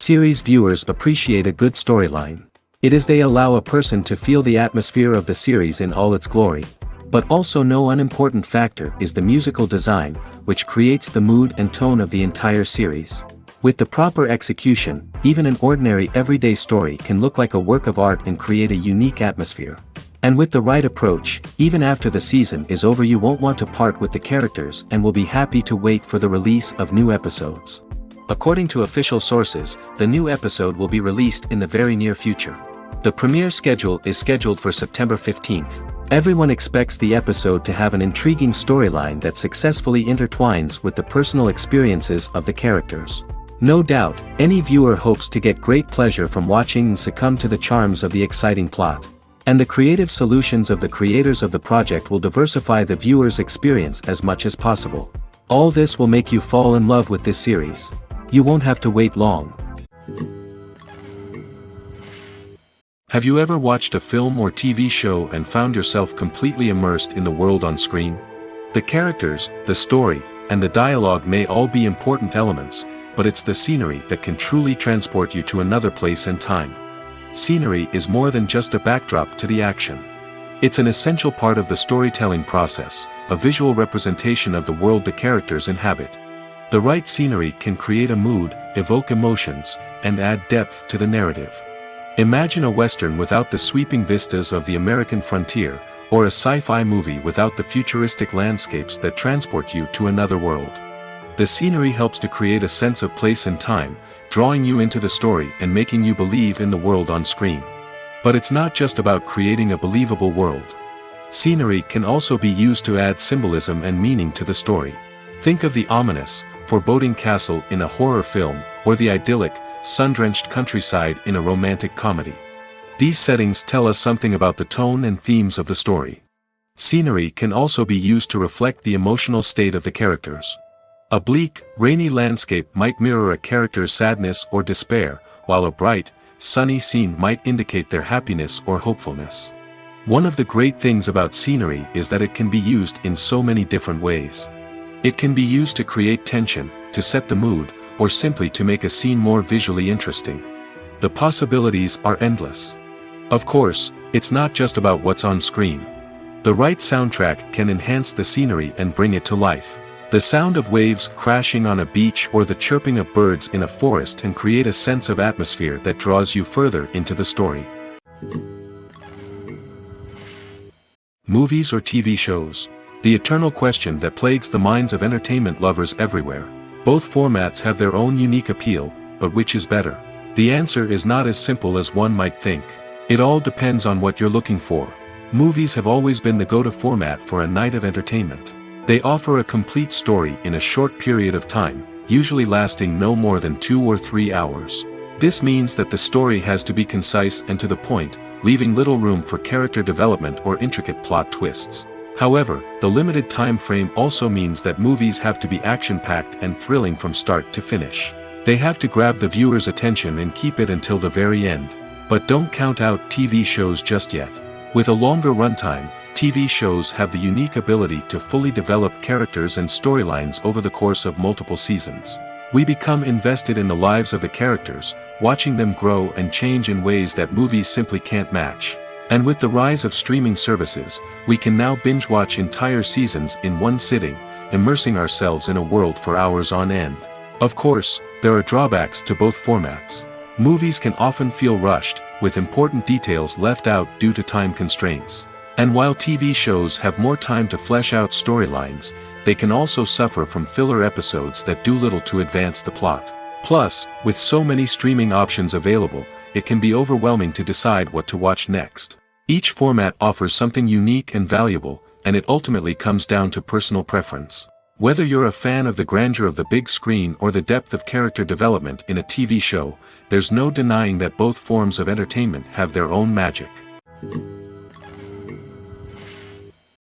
Series viewers appreciate a good storyline. It is they allow a person to feel the atmosphere of the series in all its glory. But also no unimportant factor is the musical design, which creates the mood and tone of the entire series. With the proper execution, even an ordinary everyday story can look like a work of art and create a unique atmosphere. And with the right approach, even after the season is over you won't want to part with the characters and will be happy to wait for the release of new episodes. According to official sources, the new episode will be released in the very near future. The premiere schedule is scheduled for September 15th. Everyone expects the episode to have an intriguing storyline that successfully intertwines with the personal experiences of the characters. No doubt, any viewer hopes to get great pleasure from watching and succumb to the charms of the exciting plot. And the creative solutions of the creators of the project will diversify the viewer's experience as much as possible. All this will make you fall in love with this series. You won't have to wait long. Have you ever watched a film or TV show and found yourself completely immersed in the world on screen? The characters, the story, and the dialogue may all be important elements, but it's the scenery that can truly transport you to another place and time. Scenery is more than just a backdrop to the action. It's an essential part of the storytelling process, a visual representation of the world the characters inhabit. The right scenery can create a mood, evoke emotions, and add depth to the narrative. Imagine a western without the sweeping vistas of the American frontier, or a sci-fi movie without the futuristic landscapes that transport you to another world. The scenery helps to create a sense of place and time, drawing you into the story and making you believe in the world on screen. But it's not just about creating a believable world. Scenery can also be used to add symbolism and meaning to the story. Think of the ominous, foreboding castle in a horror film, or the idyllic, sun-drenched countryside in a romantic comedy. These settings tell us something about the tone and themes of the story. Scenery can also be used to reflect the emotional state of the characters. A bleak, rainy landscape might mirror a character's sadness or despair, while a bright, sunny scene might indicate their happiness or hopefulness. One of the great things about scenery is that it can be used in so many different ways. It can be used to create tension, to set the mood, or simply to make a scene more visually interesting. The possibilities are endless. Of course, it's not just about what's on screen. The right soundtrack can enhance the scenery and bring it to life. The sound of waves crashing on a beach or the chirping of birds in a forest can create a sense of atmosphere that draws you further into the story. Movies or TV shows? The eternal question that plagues the minds of entertainment lovers everywhere. Both formats have their own unique appeal, but which is better? The answer is not as simple as one might think. It all depends on what you're looking for. Movies have always been the go-to format for a night of entertainment. They offer a complete story in a short period of time, usually lasting no more than 2 or 3 hours. This means that the story has to be concise and to the point, leaving little room for character development or intricate plot twists. However, the limited time frame also means that movies have to be action-packed and thrilling from start to finish. They have to grab the viewer's attention and keep it until the very end. But don't count out TV shows just yet. With a longer runtime, TV shows have the unique ability to fully develop characters and storylines over the course of multiple seasons. We become invested in the lives of the characters, watching them grow and change in ways that movies simply can't match. And with the rise of streaming services, we can now binge-watch entire seasons in one sitting, immersing ourselves in a world for hours on end. Of course, there are drawbacks to both formats. Movies can often feel rushed, with important details left out due to time constraints. And while TV shows have more time to flesh out storylines, they can also suffer from filler episodes that do little to advance the plot. Plus, with so many streaming options available, it can be overwhelming to decide what to watch next. Each format offers something unique and valuable, and it ultimately comes down to personal preference. Whether you're a fan of the grandeur of the big screen or the depth of character development in a TV show, there's no denying that both forms of entertainment have their own magic.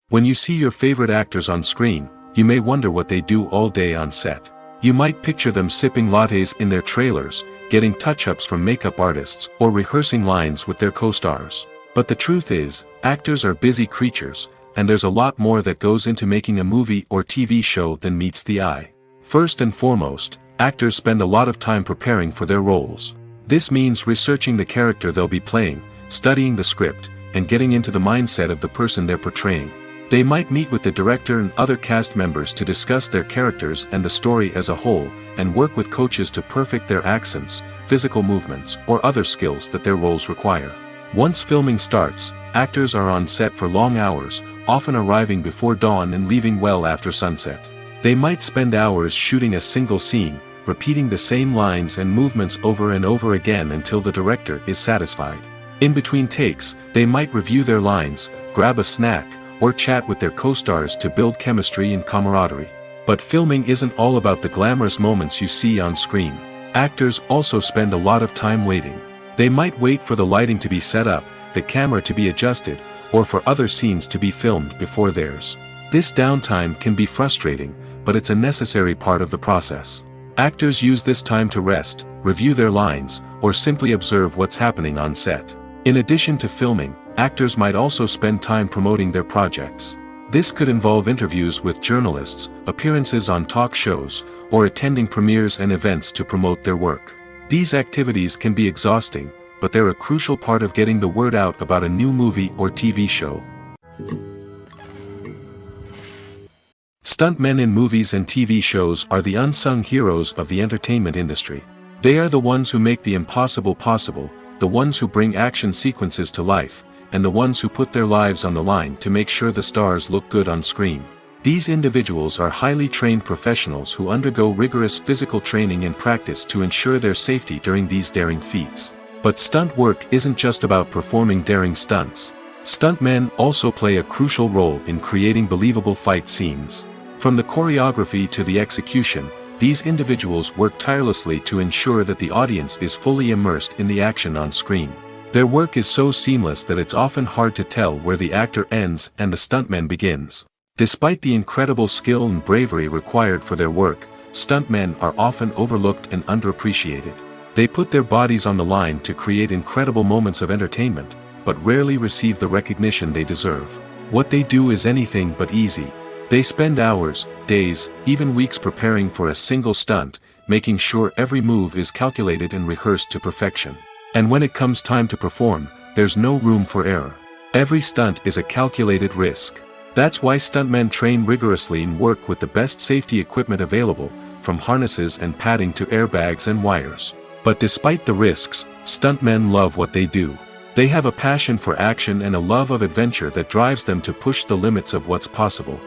When you see your favorite actors on screen, you may wonder what they do all day on set. You might picture them sipping lattes in their trailers, getting touch-ups from makeup artists, or rehearsing lines with their co-stars. But the truth is, actors are busy creatures, and there's a lot more that goes into making a movie or TV show than meets the eye. First and foremost, actors spend a lot of time preparing for their roles. This means researching the character they'll be playing, studying the script, and getting into the mindset of the person they're portraying. They might meet with the director and other cast members to discuss their characters and the story as a whole, and work with coaches to perfect their accents, physical movements, or other skills that their roles require. Once filming starts, actors are on set for long hours, often arriving before dawn and leaving well after sunset. They might spend hours shooting a single scene, repeating the same lines and movements over and over again until the director is satisfied. In between takes, they might review their lines, grab a snack, or chat with their co-stars to build chemistry and camaraderie. But filming isn't all about the glamorous moments you see on screen. Actors also spend a lot of time waiting. They might wait for the lighting to be set up, the camera to be adjusted, or for other scenes to be filmed before theirs. This downtime can be frustrating, but it's a necessary part of the process. Actors use this time to rest, review their lines, or simply observe what's happening on set. In addition to filming, actors might also spend time promoting their projects. This could involve interviews with journalists, appearances on talk shows, or attending premieres and events to promote their work. These activities can be exhausting, but they're a crucial part of getting the word out about a new movie or TV show. Stuntmen in movies and TV shows are the unsung heroes of the entertainment industry. They are the ones who make the impossible possible, the ones who bring action sequences to life, and the ones who put their lives on the line to make sure the stars look good on screen. These individuals are highly trained professionals who undergo rigorous physical training and practice to ensure their safety during these daring feats. But stunt work isn't just about performing daring stunts. Stuntmen also play a crucial role in creating believable fight scenes. From the choreography to the execution, these individuals work tirelessly to ensure that the audience is fully immersed in the action on screen. Their work is so seamless that it's often hard to tell where the actor ends and the stuntman begins. Despite the incredible skill and bravery required for their work, stuntmen are often overlooked and underappreciated. They put their bodies on the line to create incredible moments of entertainment, but rarely receive the recognition they deserve. What they do is anything but easy. They spend hours, days, even weeks preparing for a single stunt, making sure every move is calculated and rehearsed to perfection. And when it comes time to perform, there's no room for error. Every stunt is a calculated risk. That's why stuntmen train rigorously and work with the best safety equipment available, from harnesses and padding to airbags and wires. But despite the risks, stuntmen love what they do. They have a passion for action and a love of adventure that drives them to push the limits of what's possible.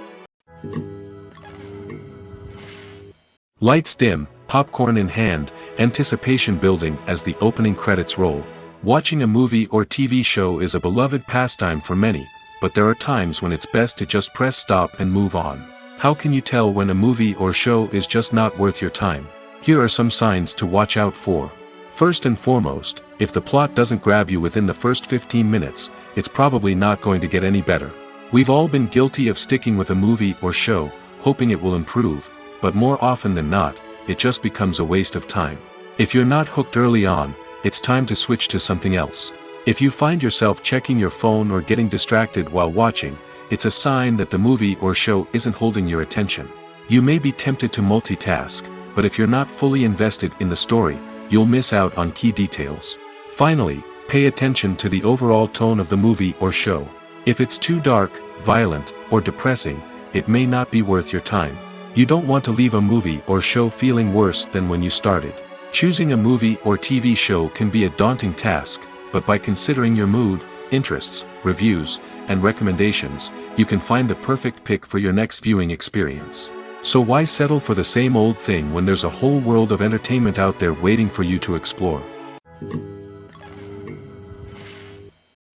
Lights dim, popcorn in hand, anticipation building as the opening credits roll. Watching a movie or TV show is a beloved pastime for many, but there are times when it's best to just press stop and move on. How can you tell when a movie or show is just not worth your time? Here are some signs to watch out for. First and foremost, if the plot doesn't grab you within the first 15 minutes, it's probably not going to get any better. We've all been guilty of sticking with a movie or show, hoping it will improve, but more often than not, it just becomes a waste of time. If you're not hooked early on, it's time to switch to something else. If you find yourself checking your phone or getting distracted while watching, it's a sign that the movie or show isn't holding your attention. You may be tempted to multitask, but if you're not fully invested in the story, you'll miss out on key details. Finally, pay attention to the overall tone of the movie or show. If it's too dark, violent, or depressing, it may not be worth your time. You don't want to leave a movie or show feeling worse than when you started. Choosing a movie or TV show can be a daunting task, but by considering your mood, interests, reviews, and recommendations, you can find the perfect pick for your next viewing experience. So why settle for the same old thing when there's a whole world of entertainment out there waiting for you to explore?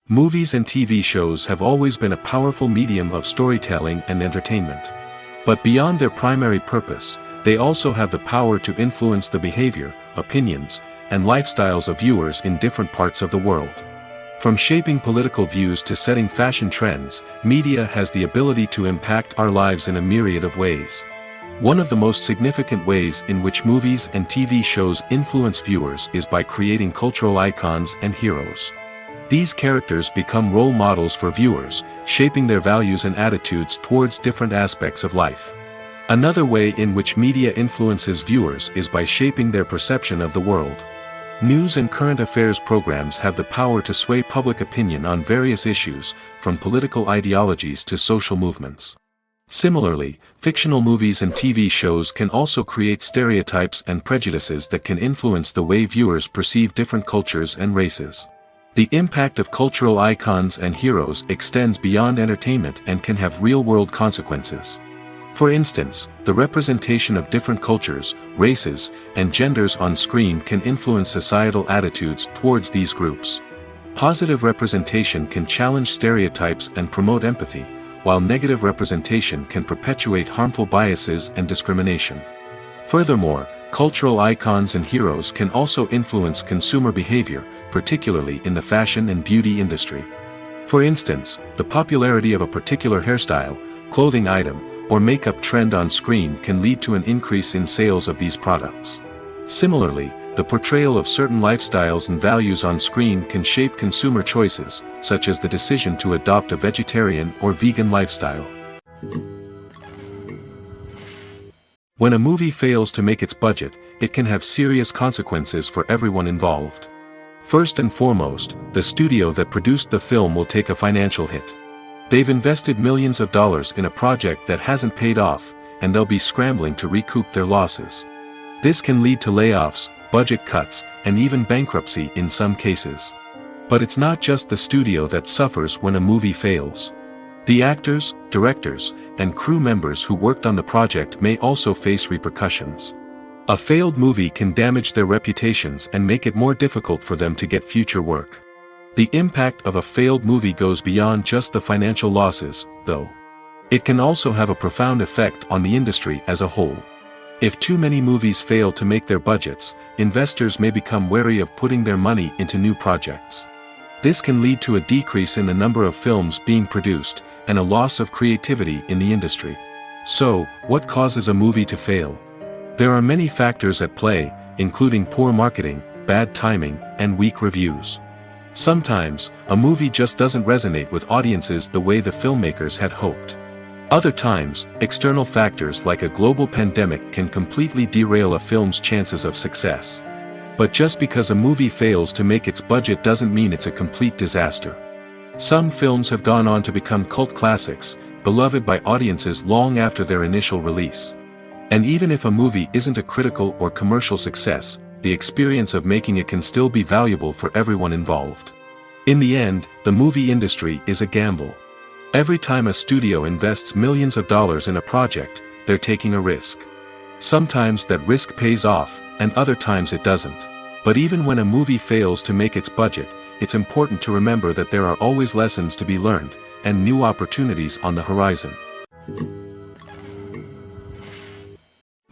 Movies and TV shows have always been a powerful medium of storytelling and entertainment. But beyond their primary purpose, they also have the power to influence the behavior, opinions, and lifestyles of viewers in different parts of the world. From shaping political views to setting fashion trends, media has the ability to impact our lives in a myriad of ways. One of the most significant ways in which movies and TV shows influence viewers is by creating cultural icons and heroes. These characters become role models for viewers, shaping their values and attitudes towards different aspects of life. Another way in which media influences viewers is by shaping their perception of the world. News and current affairs programs have the power to sway public opinion on various issues, from political ideologies to social movements. Similarly, fictional movies and TV shows can also create stereotypes and prejudices that can influence the way viewers perceive different cultures and races. The impact of cultural icons and heroes extends beyond entertainment and can have real-world consequences. For instance, the representation of different cultures, races, and genders on screen can influence societal attitudes towards these groups. Positive representation can challenge stereotypes and promote empathy, while negative representation can perpetuate harmful biases and discrimination. Furthermore, cultural icons and heroes can also influence consumer behavior, particularly in the fashion and beauty industry. For instance, the popularity of a particular hairstyle, clothing item, or makeup trend on screen can lead to an increase in sales of these products. Similarly, the portrayal of certain lifestyles and values on screen can shape consumer choices, such as the decision to adopt a vegetarian or vegan lifestyle. When a movie fails to make its budget, it can have serious consequences for everyone involved. First and foremost, the studio that produced the film will take a financial hit. They've invested millions of dollars in a project that hasn't paid off, and they'll be scrambling to recoup their losses. This can lead to layoffs, budget cuts, and even bankruptcy in some cases. But it's not just the studio that suffers when a movie fails. The actors, directors, and crew members who worked on the project may also face repercussions. A failed movie can damage their reputations and make it more difficult for them to get future work. The impact of a failed movie goes beyond just the financial losses, though. It can also have a profound effect on the industry as a whole. If too many movies fail to make their budgets, investors may become wary of putting their money into new projects. This can lead to a decrease in the number of films being produced, and a loss of creativity in the industry. So, what causes a movie to fail? There are many factors at play, including poor marketing, bad timing, and weak reviews. Sometimes, a movie just doesn't resonate with audiences the way the filmmakers had hoped. Other times, external factors like a global pandemic can completely derail a film's chances of success. But just because a movie fails to make its budget doesn't mean it's a complete disaster. Some films have gone on to become cult classics, beloved by audiences long after their initial release. And even if a movie isn't a critical or commercial success, the experience of making it can still be valuable for everyone involved. In the end, the movie industry is a gamble. Every time a studio invests millions of dollars in a project, they're taking a risk. Sometimes that risk pays off, and other times it doesn't. But even when a movie fails to make its budget, it's important to remember that there are always lessons to be learned, and new opportunities on the horizon.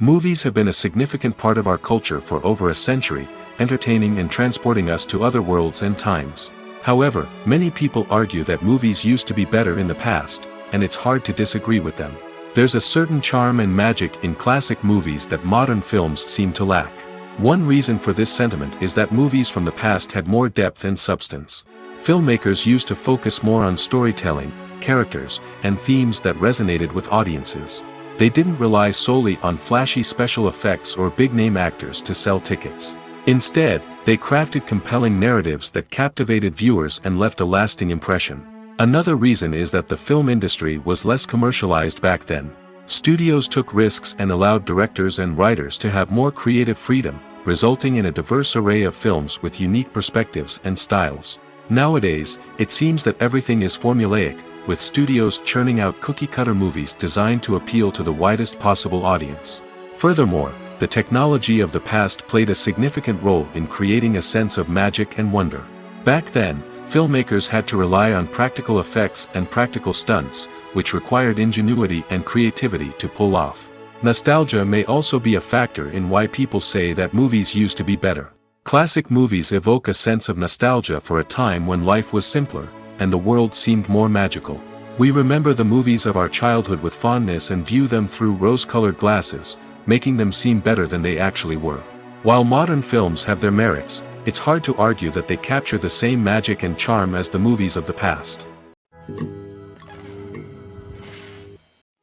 Movies have been a significant part of our culture for over a century, entertaining and transporting us to other worlds and times. However, many people argue that movies used to be better in the past, and it's hard to disagree with them. There's a certain charm and magic in classic movies that modern films seem to lack. One reason for this sentiment is that movies from the past had more depth and substance. Filmmakers used to focus more on storytelling, characters, and themes that resonated with audiences. They didn't rely solely on flashy special effects or big-name actors to sell tickets. Instead, they crafted compelling narratives that captivated viewers and left a lasting impression. Another reason is that the film industry was less commercialized back then. Studios took risks and allowed directors and writers to have more creative freedom, resulting in a diverse array of films with unique perspectives and styles. Nowadays, it seems that everything is formulaic, with studios churning out cookie-cutter movies designed to appeal to the widest possible audience. Furthermore, the technology of the past played a significant role in creating a sense of magic and wonder. Back then, filmmakers had to rely on practical effects and practical stunts, which required ingenuity and creativity to pull off. Nostalgia may also be a factor in why people say that movies used to be better. Classic movies evoke a sense of nostalgia for a time when life was simpler, and the world seemed more magical. We remember the movies of our childhood with fondness and view them through rose-colored glasses, making them seem better than they actually were. While modern films have their merits, it's hard to argue that they capture the same magic and charm as the movies of the past.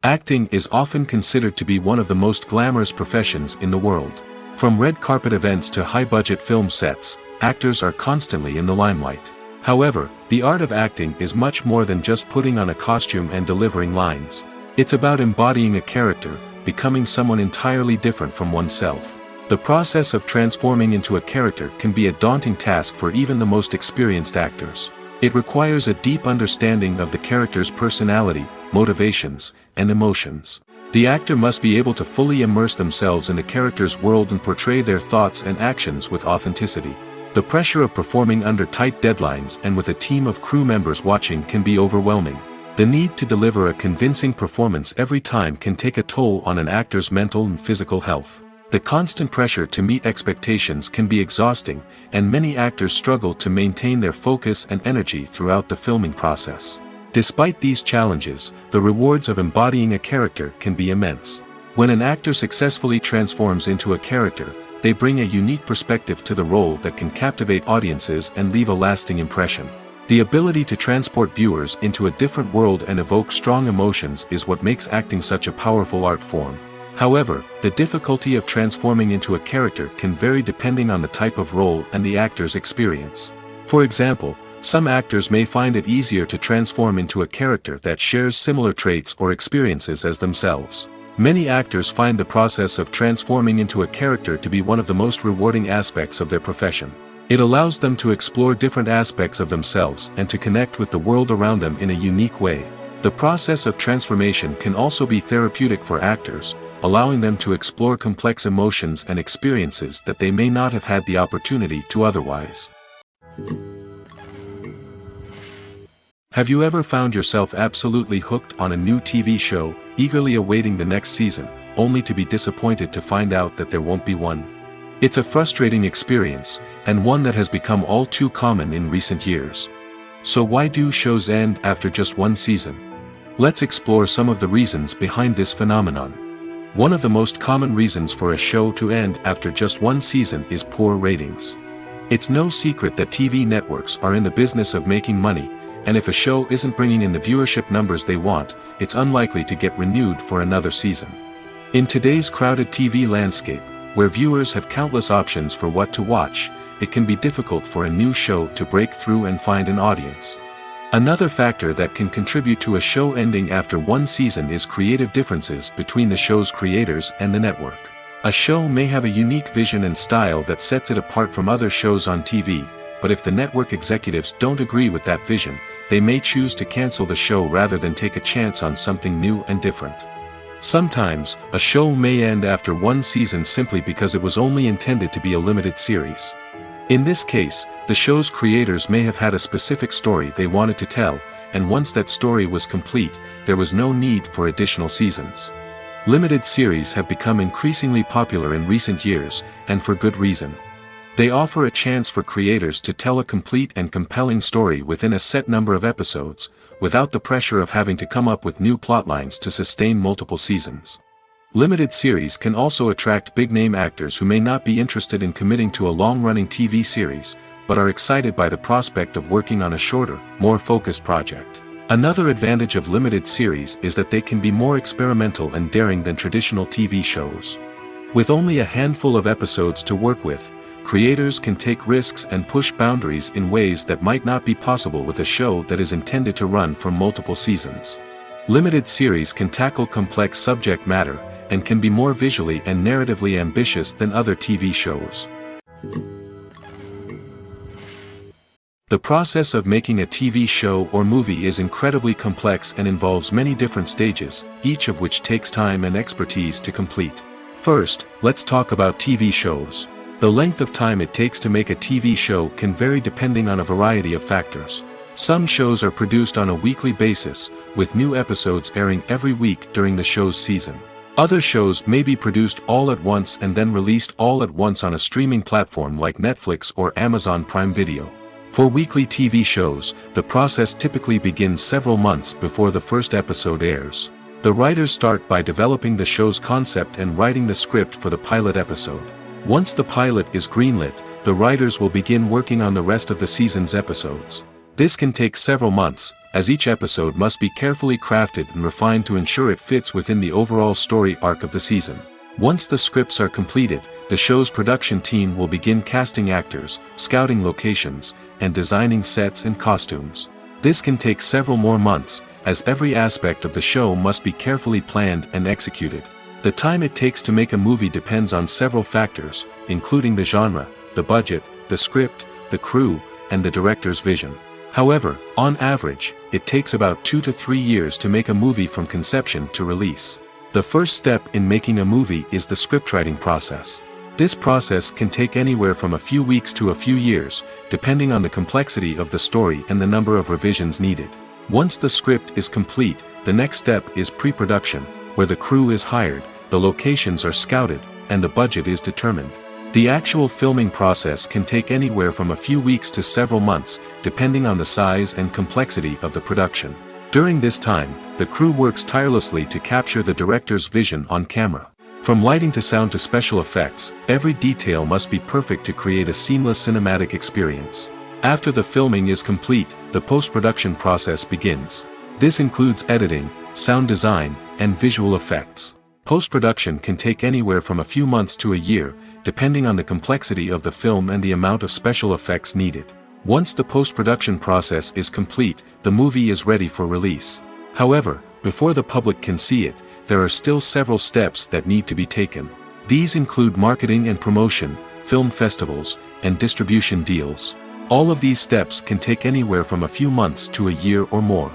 Acting is often considered to be one of the most glamorous professions in the world. From red carpet events to high-budget film sets, actors are constantly in the limelight. However, the art of acting is much more than just putting on a costume and delivering lines. It's about embodying a character, becoming someone entirely different from oneself. The process of transforming into a character can be a daunting task for even the most experienced actors. It requires a deep understanding of the character's personality, motivations, and emotions. The actor must be able to fully immerse themselves in the character's world and portray their thoughts and actions with authenticity. The pressure of performing under tight deadlines and with a team of crew members watching can be overwhelming. The need to deliver a convincing performance every time can take a toll on an actor's mental and physical health. The constant pressure to meet expectations can be exhausting, and many actors struggle to maintain their focus and energy throughout the filming process. Despite these challenges, the rewards of embodying a character can be immense. When an actor successfully transforms into a character, they bring a unique perspective to the role that can captivate audiences and leave a lasting impression. The ability to transport viewers into a different world and evoke strong emotions is what makes acting such a powerful art form. However, the difficulty of transforming into a character can vary depending on the type of role and the actor's experience. For example, some actors may find it easier to transform into a character that shares similar traits or experiences as themselves. Many actors find the process of transforming into a character to be one of the most rewarding aspects of their profession. It allows them to explore different aspects of themselves and to connect with the world around them in a unique way. The process of transformation can also be therapeutic for actors, allowing them to explore complex emotions and experiences that they may not have had the opportunity to otherwise. Have you ever found yourself absolutely hooked on a new TV show, eagerly awaiting the next season, only to be disappointed to find out that there won't be one? It's a frustrating experience, and one that has become all too common in recent years. So why do shows end after just one season? Let's explore some of the reasons behind this phenomenon. One of the most common reasons for a show to end after just one season is poor ratings. It's no secret that TV networks are in the business of making money, and if a show isn't bringing in the viewership numbers they want, it's unlikely to get renewed for another season. In today's crowded TV landscape, where viewers have countless options for what to watch, it can be difficult for a new show to break through and find an audience. Another factor that can contribute to a show ending after one season is creative differences between the show's creators and the network. A show may have a unique vision and style that sets it apart from other shows on TV, but if the network executives don't agree with that vision, they may choose to cancel the show rather than take a chance on something new and different. Sometimes, a show may end after one season simply because it was only intended to be a limited series. In this case, the show's creators may have had a specific story they wanted to tell, and once that story was complete, there was no need for additional seasons. Limited series have become increasingly popular in recent years, and for good reason. They offer a chance for creators to tell a complete and compelling story within a set number of episodes, without the pressure of having to come up with new plotlines to sustain multiple seasons. Limited series can also attract big-name actors who may not be interested in committing to a long-running TV series, but are excited by the prospect of working on a shorter, more focused project. Another advantage of limited series is that they can be more experimental and daring than traditional TV shows. With only a handful of episodes to work with, creators can take risks and push boundaries in ways that might not be possible with a show that is intended to run for multiple seasons. Limited series can tackle complex subject matter, and can be more visually and narratively ambitious than other TV shows. The process of making a TV show or movie is incredibly complex and involves many different stages, each of which takes time and expertise to complete. First, let's talk about TV shows. The length of time it takes to make a TV show can vary depending on a variety of factors. Some shows are produced on a weekly basis, with new episodes airing every week during the show's season. Other shows may be produced all at once and then released all at once on a streaming platform like Netflix or Amazon Prime Video. For weekly TV shows, the process typically begins several months before the first episode airs. The writers start by developing the show's concept and writing the script for the pilot episode. Once the pilot is greenlit, the writers will begin working on the rest of the season's episodes. This can take several months, as each episode must be carefully crafted and refined to ensure it fits within the overall story arc of the season. Once the scripts are completed, the show's production team will begin casting actors, scouting locations, and designing sets and costumes. This can take several more months, as every aspect of the show must be carefully planned and executed. The time it takes to make a movie depends on several factors, including the genre, the budget, the script, the crew, and the director's vision. However, on average, it takes about 2 to 3 years to make a movie from conception to release. The first step in making a movie is the scriptwriting process. This process can take anywhere from a few weeks to a few years, depending on the complexity of the story and the number of revisions needed. Once the script is complete, the next step is pre-production, where the crew is hired, the locations are scouted, and the budget is determined. The actual filming process can take anywhere from a few weeks to several months, depending on the size and complexity of the production. During this time, the crew works tirelessly to capture the director's vision on camera. From lighting to sound to special effects, every detail must be perfect to create a seamless cinematic experience. After the filming is complete, the post-production process begins. This includes editing, sound design, and visual effects. Post-production can take anywhere from a few months to a year, depending on the complexity of the film and the amount of special effects needed. Once the post-production process is complete, the movie is ready for release. However, before the public can see it, there are still several steps that need to be taken. These include marketing and promotion, film festivals, and distribution deals. All of these steps can take anywhere from a few months to a year or more.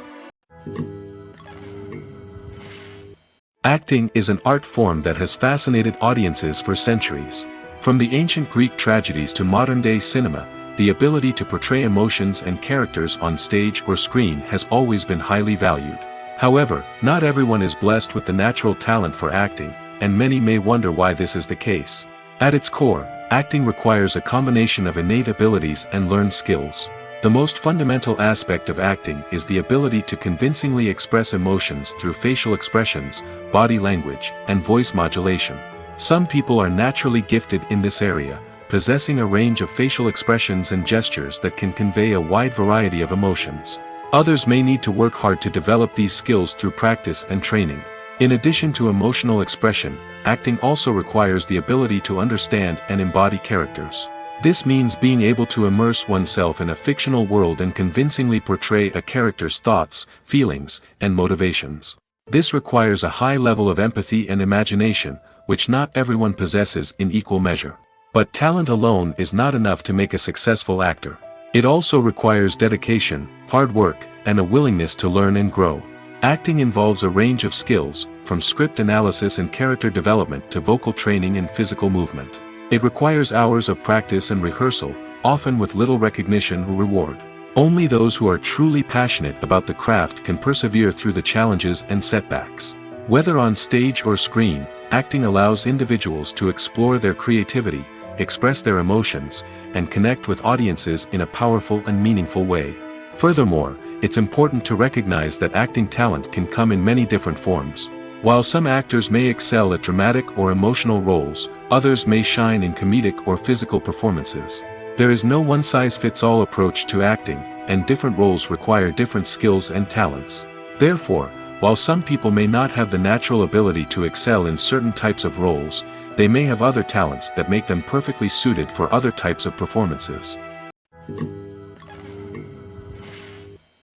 Acting is an art form that has fascinated audiences for centuries. From the ancient Greek tragedies to modern-day cinema, the ability to portray emotions and characters on stage or screen has always been highly valued. However, not everyone is blessed with the natural talent for acting, and many may wonder why this is the case. At its core, acting requires a combination of innate abilities and learned skills. The most fundamental aspect of acting is the ability to convincingly express emotions through facial expressions, body language, and voice modulation. Some people are naturally gifted in this area, possessing a range of facial expressions and gestures that can convey a wide variety of emotions. Others may need to work hard to develop these skills through practice and training. In addition to emotional expression, acting also requires the ability to understand and embody characters. This means being able to immerse oneself in a fictional world and convincingly portray a character's thoughts, feelings, and motivations. This requires a high level of empathy and imagination, which not everyone possesses in equal measure. But talent alone is not enough to make a successful actor. It also requires dedication, hard work, and a willingness to learn and grow. Acting involves a range of skills, from script analysis and character development to vocal training and physical movement. It requires hours of practice and rehearsal, often with little recognition or reward. Only those who are truly passionate about the craft can persevere through the challenges and setbacks. Whether on stage or screen, acting allows individuals to explore their creativity, express their emotions, and connect with audiences in a powerful and meaningful way. Furthermore, it's important to recognize that acting talent can come in many different forms. While some actors may excel at dramatic or emotional roles, others may shine in comedic or physical performances. There is no one-size-fits-all approach to acting, and different roles require different skills and talents. Therefore, while some people may not have the natural ability to excel in certain types of roles, they may have other talents that make them perfectly suited for other types of performances.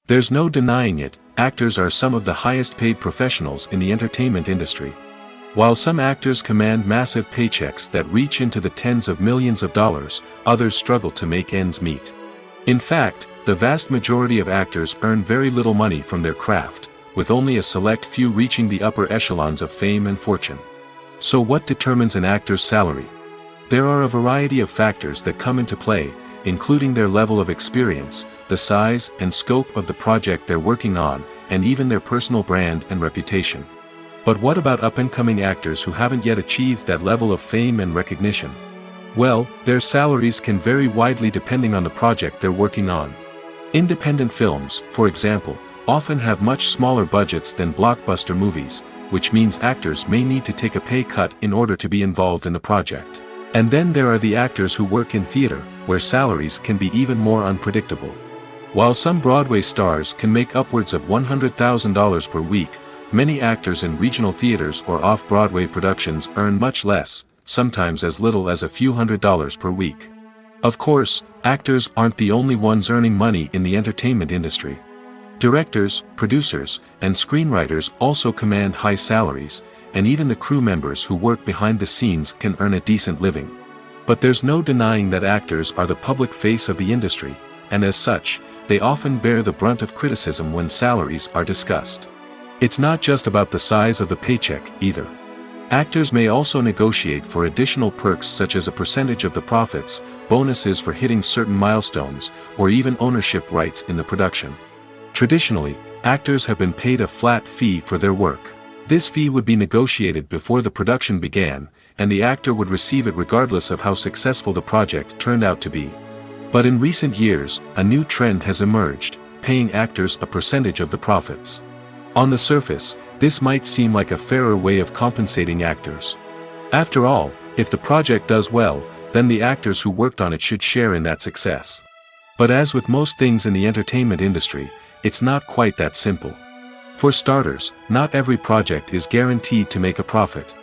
There's no denying it, actors are some of the highest paid professionals in the entertainment industry. While some actors command massive paychecks that reach into the tens of millions of dollars, others struggle to make ends meet. In fact, the vast majority of actors earn very little money from their craft, with only a select few reaching the upper echelons of fame and fortune. So what determines an actor's salary? There are a variety of factors that come into play, including their level of experience, the size and scope of the project they're working on, and even their personal brand and reputation. But what about up-and-coming actors who haven't yet achieved that level of fame and recognition? Well, their salaries can vary widely depending on the project they're working on. Independent films, for example, often have much smaller budgets than blockbuster movies, which means actors may need to take a pay cut in order to be involved in the project. And then there are the actors who work in theater, where salaries can be even more unpredictable. While some Broadway stars can make upwards of $100,000 per week, many actors in regional theaters or off-Broadway productions earn much less, sometimes as little as a few $100s per week. Of course, actors aren't the only ones earning money in the entertainment industry. Directors, producers, and screenwriters also command high salaries, and even the crew members who work behind the scenes can earn a decent living. But there's no denying that actors are the public face of the industry, and as such, they often bear the brunt of criticism when salaries are discussed. It's not just about the size of the paycheck, either. Actors may also negotiate for additional perks such as a percentage of the profits, bonuses for hitting certain milestones, or even ownership rights in the production. Traditionally, actors have been paid a flat fee for their work. This fee would be negotiated before the production began, and the actor would receive it regardless of how successful the project turned out to be. But in recent years, a new trend has emerged, paying actors a percentage of the profits. On the surface, this might seem like a fairer way of compensating actors. After all, if the project does well, then the actors who worked on it should share in that success. But as with most things in the entertainment industry, it's not quite that simple. For starters, not every project is guaranteed to make a profit.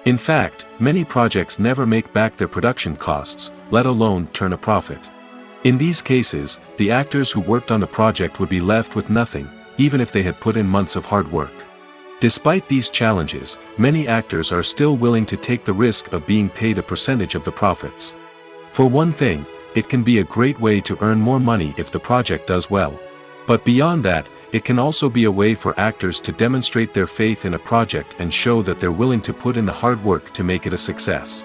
In fact, many projects never make back their production costs, let alone turn a profit. In these cases, the actors who worked on the project would be left with nothing, even if they had put in months of hard work. Despite these challenges, many actors are still willing to take the risk of being paid a percentage of the profits. For one thing, it can be a great way to earn more money if the project does well. But beyond that, it can also be a way for actors to demonstrate their faith in a project and show that they're willing to put in the hard work to make it a success.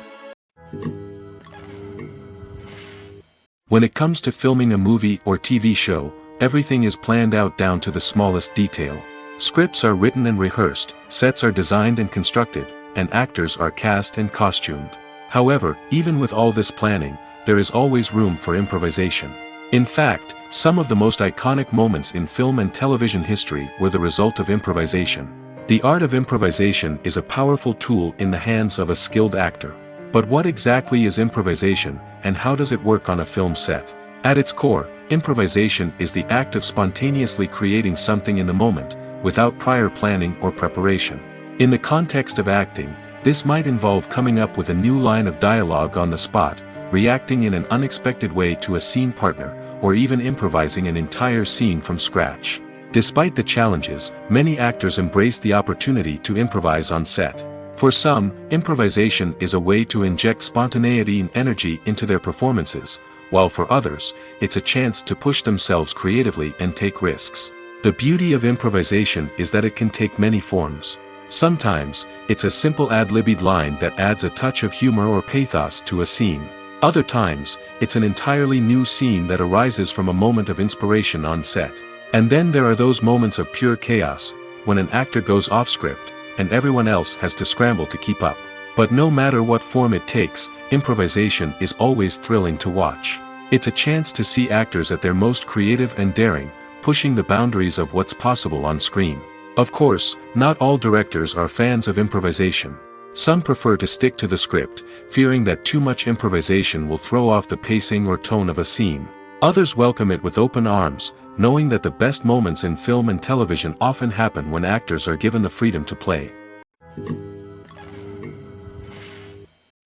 When it comes to filming a movie or TV show, everything is planned out down to the smallest detail. Scripts are written and rehearsed, sets are designed and constructed, and actors are cast and costumed. However, even with all this planning, there is always room for improvisation. In fact, some of the most iconic moments in film and television history were the result of improvisation. The art of improvisation is a powerful tool in the hands of a skilled actor. But what exactly is improvisation, and how does it work on a film set? At its core, improvisation is the act of spontaneously creating something in the moment, without prior planning or preparation. In the context of acting, this might involve coming up with a new line of dialogue on the spot, reacting in an unexpected way to a scene partner, or even improvising an entire scene from scratch. Despite the challenges, many actors embrace the opportunity to improvise on set. For some, improvisation is a way to inject spontaneity and energy into their performances, while for others, it's a chance to push themselves creatively and take risks. The beauty of improvisation is that it can take many forms. Sometimes, it's a simple ad-libbed line that adds a touch of humor or pathos to a scene. Other times, it's an entirely new scene that arises from a moment of inspiration on set. And then there are those moments of pure chaos, when an actor goes off script, and everyone else has to scramble to keep up. But no matter what form it takes, improvisation is always thrilling to watch. It's a chance to see actors at their most creative and daring, pushing the boundaries of what's possible on screen. Of course, not all directors are fans of improvisation. Some prefer to stick to the script, fearing that too much improvisation will throw off the pacing or tone of a scene. Others welcome it with open arms, knowing that the best moments in film and television often happen when actors are given the freedom to play.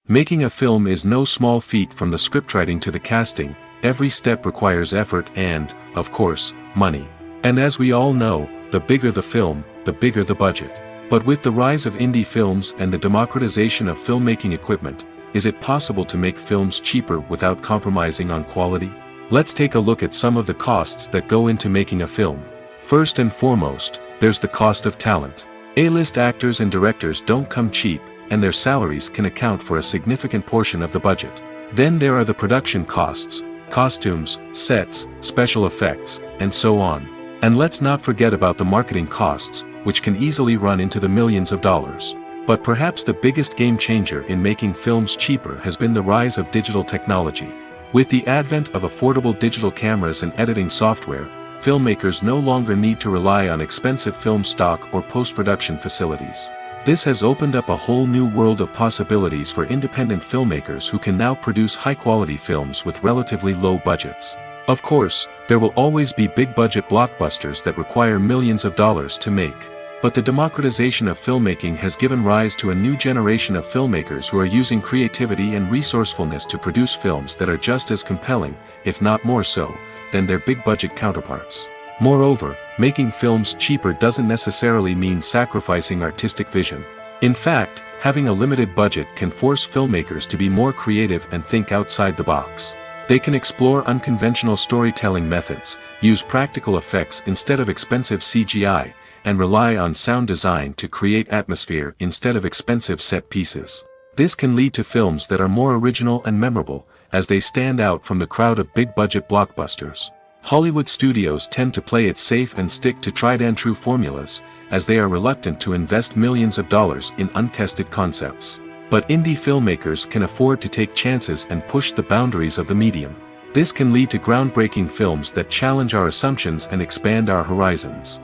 Making a film is no small feat. From the scriptwriting to the casting, every step requires effort and, of course, money. And as we all know, the bigger the film, the bigger the budget. But with the rise of indie films and the democratization of filmmaking equipment, is it possible to make films cheaper without compromising on quality? Let's take a look at some of the costs that go into making a film. First and foremost, there's the cost of talent. A-list actors and directors don't come cheap, and their salaries can account for a significant portion of the budget. Then there are the production costs, costumes, sets, special effects, and so on. And let's not forget about the marketing costs, which can easily run into the millions of dollars. But perhaps the biggest game changer in making films cheaper has been the rise of digital technology. With the advent of affordable digital cameras and editing software, filmmakers no longer need to rely on expensive film stock or post-production facilities. This has opened up a whole new world of possibilities for independent filmmakers who can now produce high-quality films with relatively low budgets. Of course, there will always be big-budget blockbusters that require millions of dollars to make. But the democratization of filmmaking has given rise to a new generation of filmmakers who are using creativity and resourcefulness to produce films that are just as compelling, if not more so, than their big-budget counterparts. Moreover, making films cheaper doesn't necessarily mean sacrificing artistic vision. In fact, having a limited budget can force filmmakers to be more creative and think outside the box. They can explore unconventional storytelling methods, use practical effects instead of expensive CGI, and rely on sound design to create atmosphere instead of expensive set pieces. This can lead to films that are more original and memorable, as they stand out from the crowd of big-budget blockbusters. Hollywood studios tend to play it safe and stick to tried-and-true formulas, as they are reluctant to invest millions of dollars in untested concepts. But indie filmmakers can afford to take chances and push the boundaries of the medium. This can lead to groundbreaking films that challenge our assumptions and expand our horizons.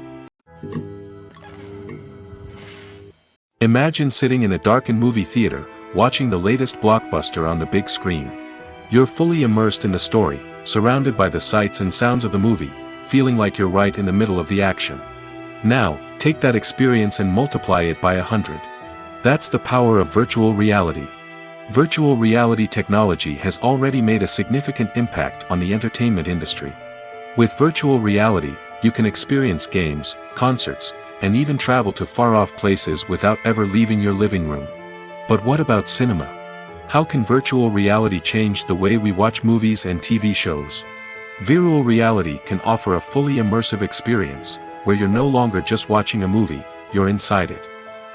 Imagine sitting in a darkened movie theater, watching the latest blockbuster on the big screen. You're fully immersed in the story, surrounded by the sights and sounds of the movie, feeling like you're right in the middle of the action. Now, take that experience and multiply it by 100. That's the power of virtual reality. Virtual reality technology has already made a significant impact on the entertainment industry. With virtual reality, you can experience games, concerts, and even travel to far-off places without ever leaving your living room. But what about cinema? How can virtual reality change the way we watch movies and TV shows? Virtual reality can offer a fully immersive experience, where you're no longer just watching a movie, you're inside it.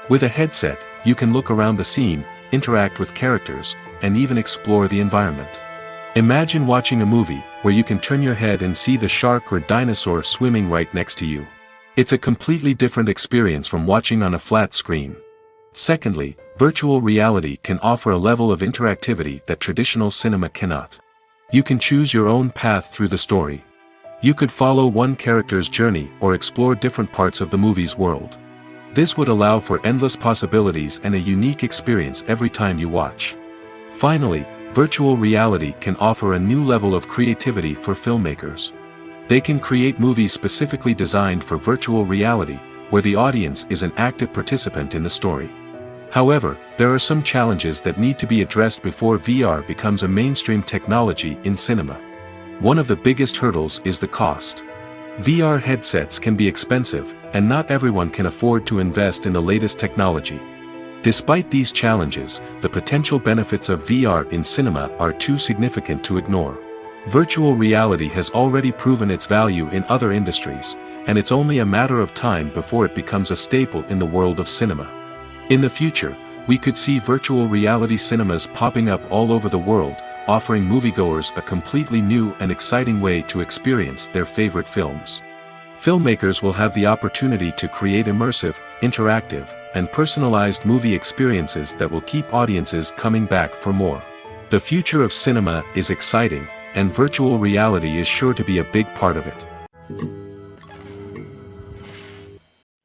With a headset, you can look around the scene, interact with characters, and even explore the environment. Imagine watching a movie where you can turn your head and see the shark or dinosaur swimming right next to you. It's a completely different experience from watching on a flat screen. Secondly, virtual reality can offer a level of interactivity that traditional cinema cannot. You can choose your own path through the story. You could follow one character's journey or explore different parts of the movie's world. This would allow for endless possibilities and a unique experience every time you watch. Finally, virtual reality can offer a new level of creativity for filmmakers. They can create movies specifically designed for virtual reality, where the audience is an active participant in the story. However, there are some challenges that need to be addressed before VR becomes a mainstream technology in cinema. One of the biggest hurdles is the cost. VR headsets can be expensive, and not everyone can afford to invest in the latest technology. Despite these challenges, the potential benefits of VR in cinema are too significant to ignore. Virtual reality has already proven its value in other industries, and it's only a matter of time before it becomes a staple in the world of cinema. In the future, we could see virtual reality cinemas popping up all over the world, offering moviegoers a completely new and exciting way to experience their favorite films. Filmmakers will have the opportunity to create immersive, interactive, and personalized movie experiences that will keep audiences coming back for more. The future of cinema is exciting, and virtual reality is sure to be a big part of it.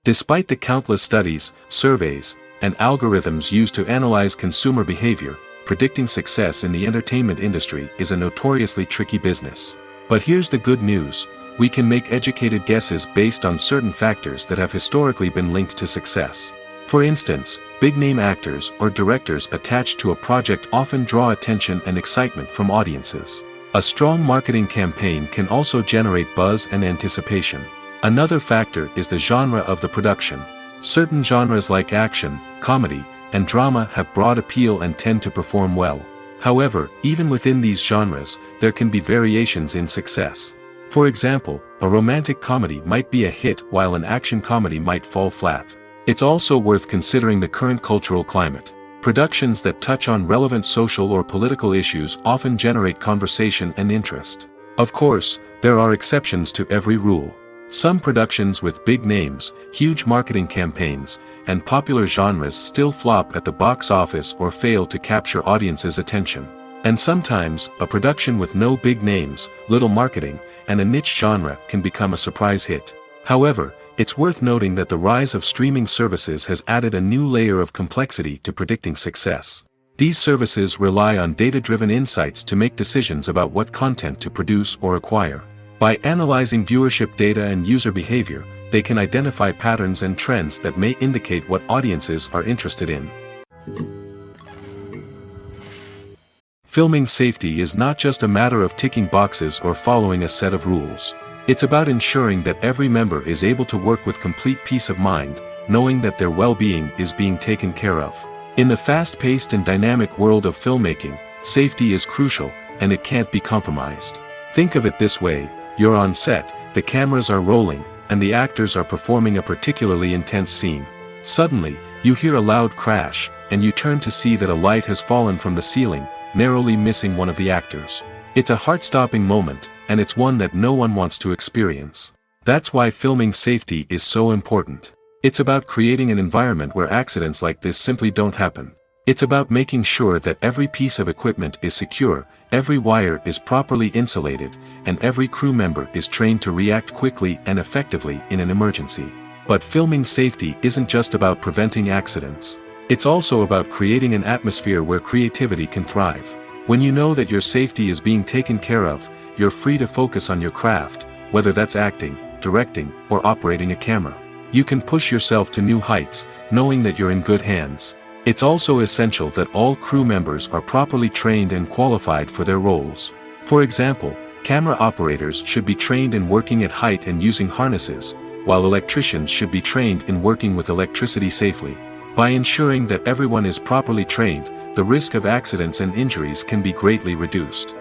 Despite the countless studies, surveys, and algorithms used to analyze consumer behavior, predicting success in the entertainment industry is a notoriously tricky business. But here's the good news: we can make educated guesses based on certain factors that have historically been linked to success. For instance, big-name actors or directors attached to a project often draw attention and excitement from audiences. A strong marketing campaign can also generate buzz and anticipation. Another factor is the genre of the production. Certain genres like action, comedy, and drama have broad appeal and tend to perform well. However, even within these genres, there can be variations in success. For example, a romantic comedy might be a hit while an action comedy might fall flat. It's also worth considering the current cultural climate. Productions that touch on relevant social or political issues often generate conversation and interest. Of course, there are exceptions to every rule. Some productions with big names, huge marketing campaigns, and popular genres still flop at the box office or fail to capture audiences' attention. And sometimes, a production with no big names, little marketing, and a niche genre can become a surprise hit. However, it's worth noting that the rise of streaming services has added a new layer of complexity to predicting success. These services rely on data-driven insights to make decisions about what content to produce or acquire. By analyzing viewership data and user behavior, they can identify patterns and trends that may indicate what audiences are interested in. Filming safety is not just a matter of ticking boxes or following a set of rules. It's about ensuring that every member is able to work with complete peace of mind, knowing that their well-being is being taken care of. In the fast-paced and dynamic world of filmmaking, safety is crucial, and it can't be compromised. Think of it this way: you're on set, the cameras are rolling, and the actors are performing a particularly intense scene. Suddenly, you hear a loud crash, and you turn to see that a light has fallen from the ceiling, narrowly missing one of the actors. It's a heart-stopping moment, and it's one that no one wants to experience. That's why filming safety is so important. It's about creating an environment where accidents like this simply don't happen. It's about making sure that every piece of equipment is secure, every wire is properly insulated, and every crew member is trained to react quickly and effectively in an emergency. But filming safety isn't just about preventing accidents. It's also about creating an atmosphere where creativity can thrive. When you know that your safety is being taken care of, you're free to focus on your craft, whether that's acting, directing, or operating a camera. You can push yourself to new heights, knowing that you're in good hands. It's also essential that all crew members are properly trained and qualified for their roles. For example, camera operators should be trained in working at height and using harnesses, while electricians should be trained in working with electricity safely. By ensuring that everyone is properly trained, the risk of accidents and injuries can be greatly reduced.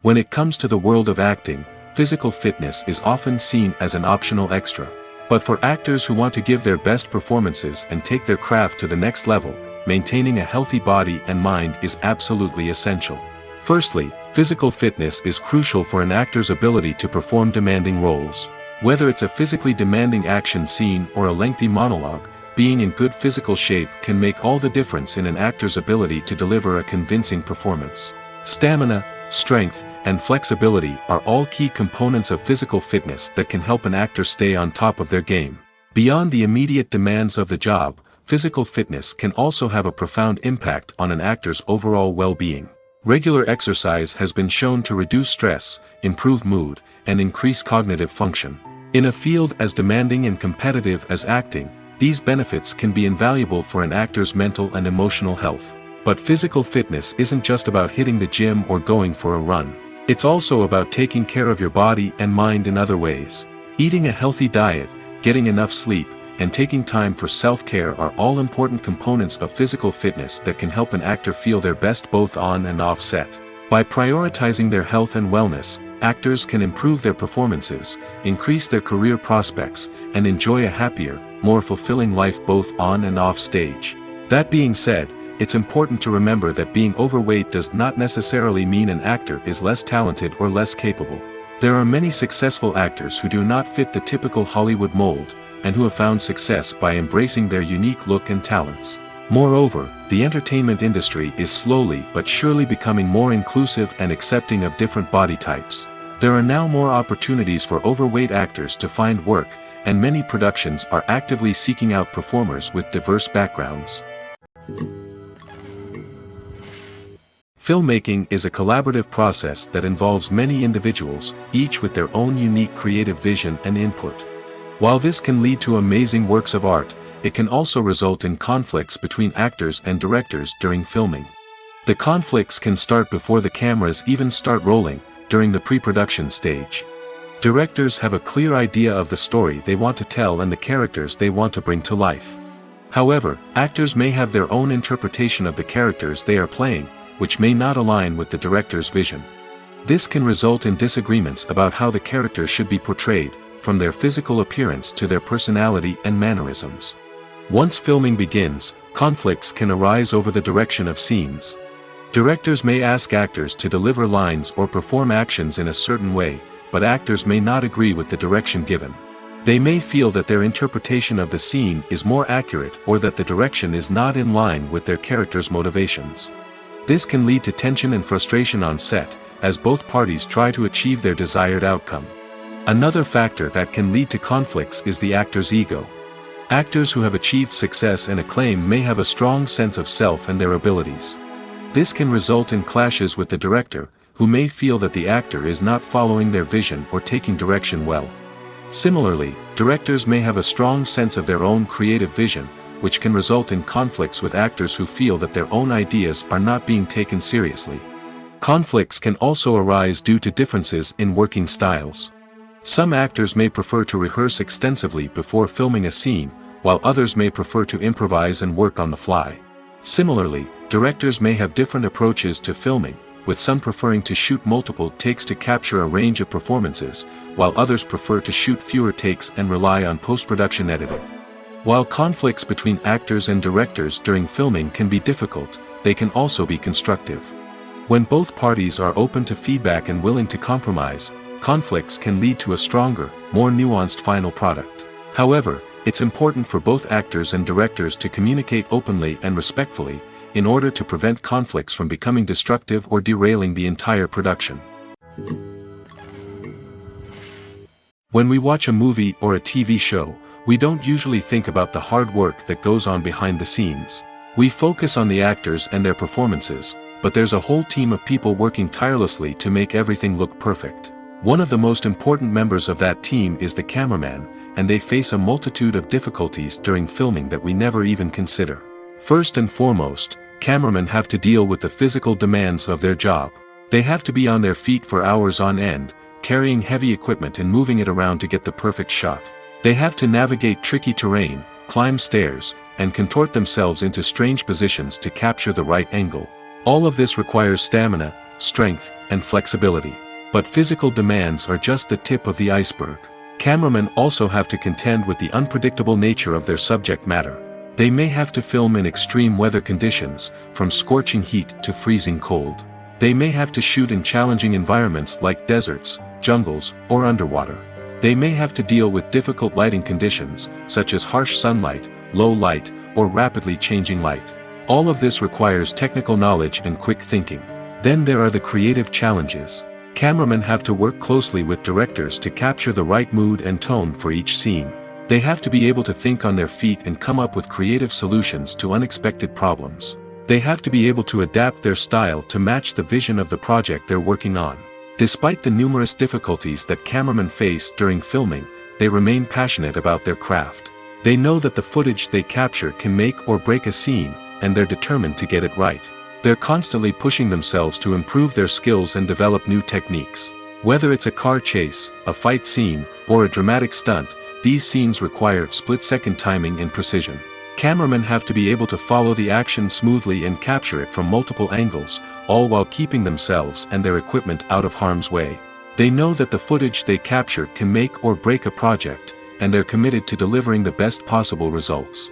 When it comes to the world of acting, physical fitness is often seen as an optional extra. But for actors who want to give their best performances and take their craft to the next level, maintaining a healthy body and mind is absolutely essential. Firstly, physical fitness is crucial for an actor's ability to perform demanding roles. Whether it's a physically demanding action scene or a lengthy monologue, being in good physical shape can make all the difference in an actor's ability to deliver a convincing performance. Stamina, strength, and flexibility are all key components of physical fitness that can help an actor stay on top of their game. Beyond the immediate demands of the job, physical fitness can also have a profound impact on an actor's overall well-being. Regular exercise has been shown to reduce stress, improve mood, and increase cognitive function. In a field as demanding and competitive as acting, these benefits can be invaluable for an actor's mental and emotional health. But physical fitness isn't just about hitting the gym or going for a run. It's also about taking care of your body and mind in other ways. Eating a healthy diet, getting enough sleep, and taking time for self-care are all important components of physical fitness that can help an actor feel their best both on and off set. By prioritizing their health and wellness, actors can improve their performances, increase their career prospects, and enjoy a happier, more fulfilling life both on and off stage. That being said, it's important to remember that being overweight does not necessarily mean an actor is less talented or less capable. There are many successful actors who do not fit the typical Hollywood mold, and who have found success by embracing their unique look and talents. Moreover, the entertainment industry is slowly but surely becoming more inclusive and accepting of different body types. There are now more opportunities for overweight actors to find work, and many productions are actively seeking out performers with diverse backgrounds. Filmmaking is a collaborative process that involves many individuals, each with their own unique creative vision and input. While this can lead to amazing works of art, it can also result in conflicts between actors and directors during filming. The conflicts can start before the cameras even start rolling, during the pre-production stage. Directors have a clear idea of the story they want to tell and the characters they want to bring to life. However, actors may have their own interpretation of the characters they are playing, which may not align with the director's vision. This can result in disagreements about how the characters should be portrayed, from their physical appearance to their personality and mannerisms. Once filming begins, conflicts can arise over the direction of scenes. Directors may ask actors to deliver lines or perform actions in a certain way, but actors may not agree with the direction given. They may feel that their interpretation of the scene is more accurate or that the direction is not in line with their character's motivations. This can lead to tension and frustration on set, as both parties try to achieve their desired outcome. Another factor that can lead to conflicts is the actor's ego. Actors who have achieved success and acclaim may have a strong sense of self and their abilities. This can result in clashes with the director, who may feel that the actor is not following their vision or taking direction well. Similarly, directors may have a strong sense of their own creative vision, which can result in conflicts with actors who feel that their own ideas are not being taken seriously. Conflicts can also arise due to differences in working styles. Some actors may prefer to rehearse extensively before filming a scene, while others may prefer to improvise and work on the fly. Similarly, directors may have different approaches to filming, with some preferring to shoot multiple takes to capture a range of performances, while others prefer to shoot fewer takes and rely on post-production editing. While conflicts between actors and directors during filming can be difficult, they can also be constructive. When both parties are open to feedback and willing to compromise, conflicts can lead to a stronger, more nuanced final product. However, it's important for both actors and directors to communicate openly and respectfully, in order to prevent conflicts from becoming destructive or derailing the entire production. When we watch a movie or a TV show, we don't usually think about the hard work that goes on behind the scenes. We focus on the actors and their performances, but there's a whole team of people working tirelessly to make everything look perfect. One of the most important members of that team is the cameraman, and they face a multitude of difficulties during filming that we never even consider. First and foremost, cameramen have to deal with the physical demands of their job. They have to be on their feet for hours on end, carrying heavy equipment and moving it around to get the perfect shot. They have to navigate tricky terrain, climb stairs, and contort themselves into strange positions to capture the right angle. All of this requires stamina, strength, and flexibility. But physical demands are just the tip of the iceberg. Cameramen also have to contend with the unpredictable nature of their subject matter. They may have to film in extreme weather conditions, from scorching heat to freezing cold. They may have to shoot in challenging environments like deserts, jungles, or underwater. They may have to deal with difficult lighting conditions, such as harsh sunlight, low light, or rapidly changing light. All of this requires technical knowledge and quick thinking. Then there are the creative challenges. Cameramen have to work closely with directors to capture the right mood and tone for each scene. They have to be able to think on their feet and come up with creative solutions to unexpected problems. They have to be able to adapt their style to match the vision of the project they're working on. Despite the numerous difficulties that cameramen face during filming, they remain passionate about their craft. They know that the footage they capture can make or break a scene, and they're determined to get it right. They're constantly pushing themselves to improve their skills and develop new techniques. Whether it's a car chase, a fight scene, or a dramatic stunt, these scenes require split-second timing and precision. Cameramen have to be able to follow the action smoothly and capture it from multiple angles, all while keeping themselves and their equipment out of harm's way. They know that the footage they capture can make or break a project, and they're committed to delivering the best possible results.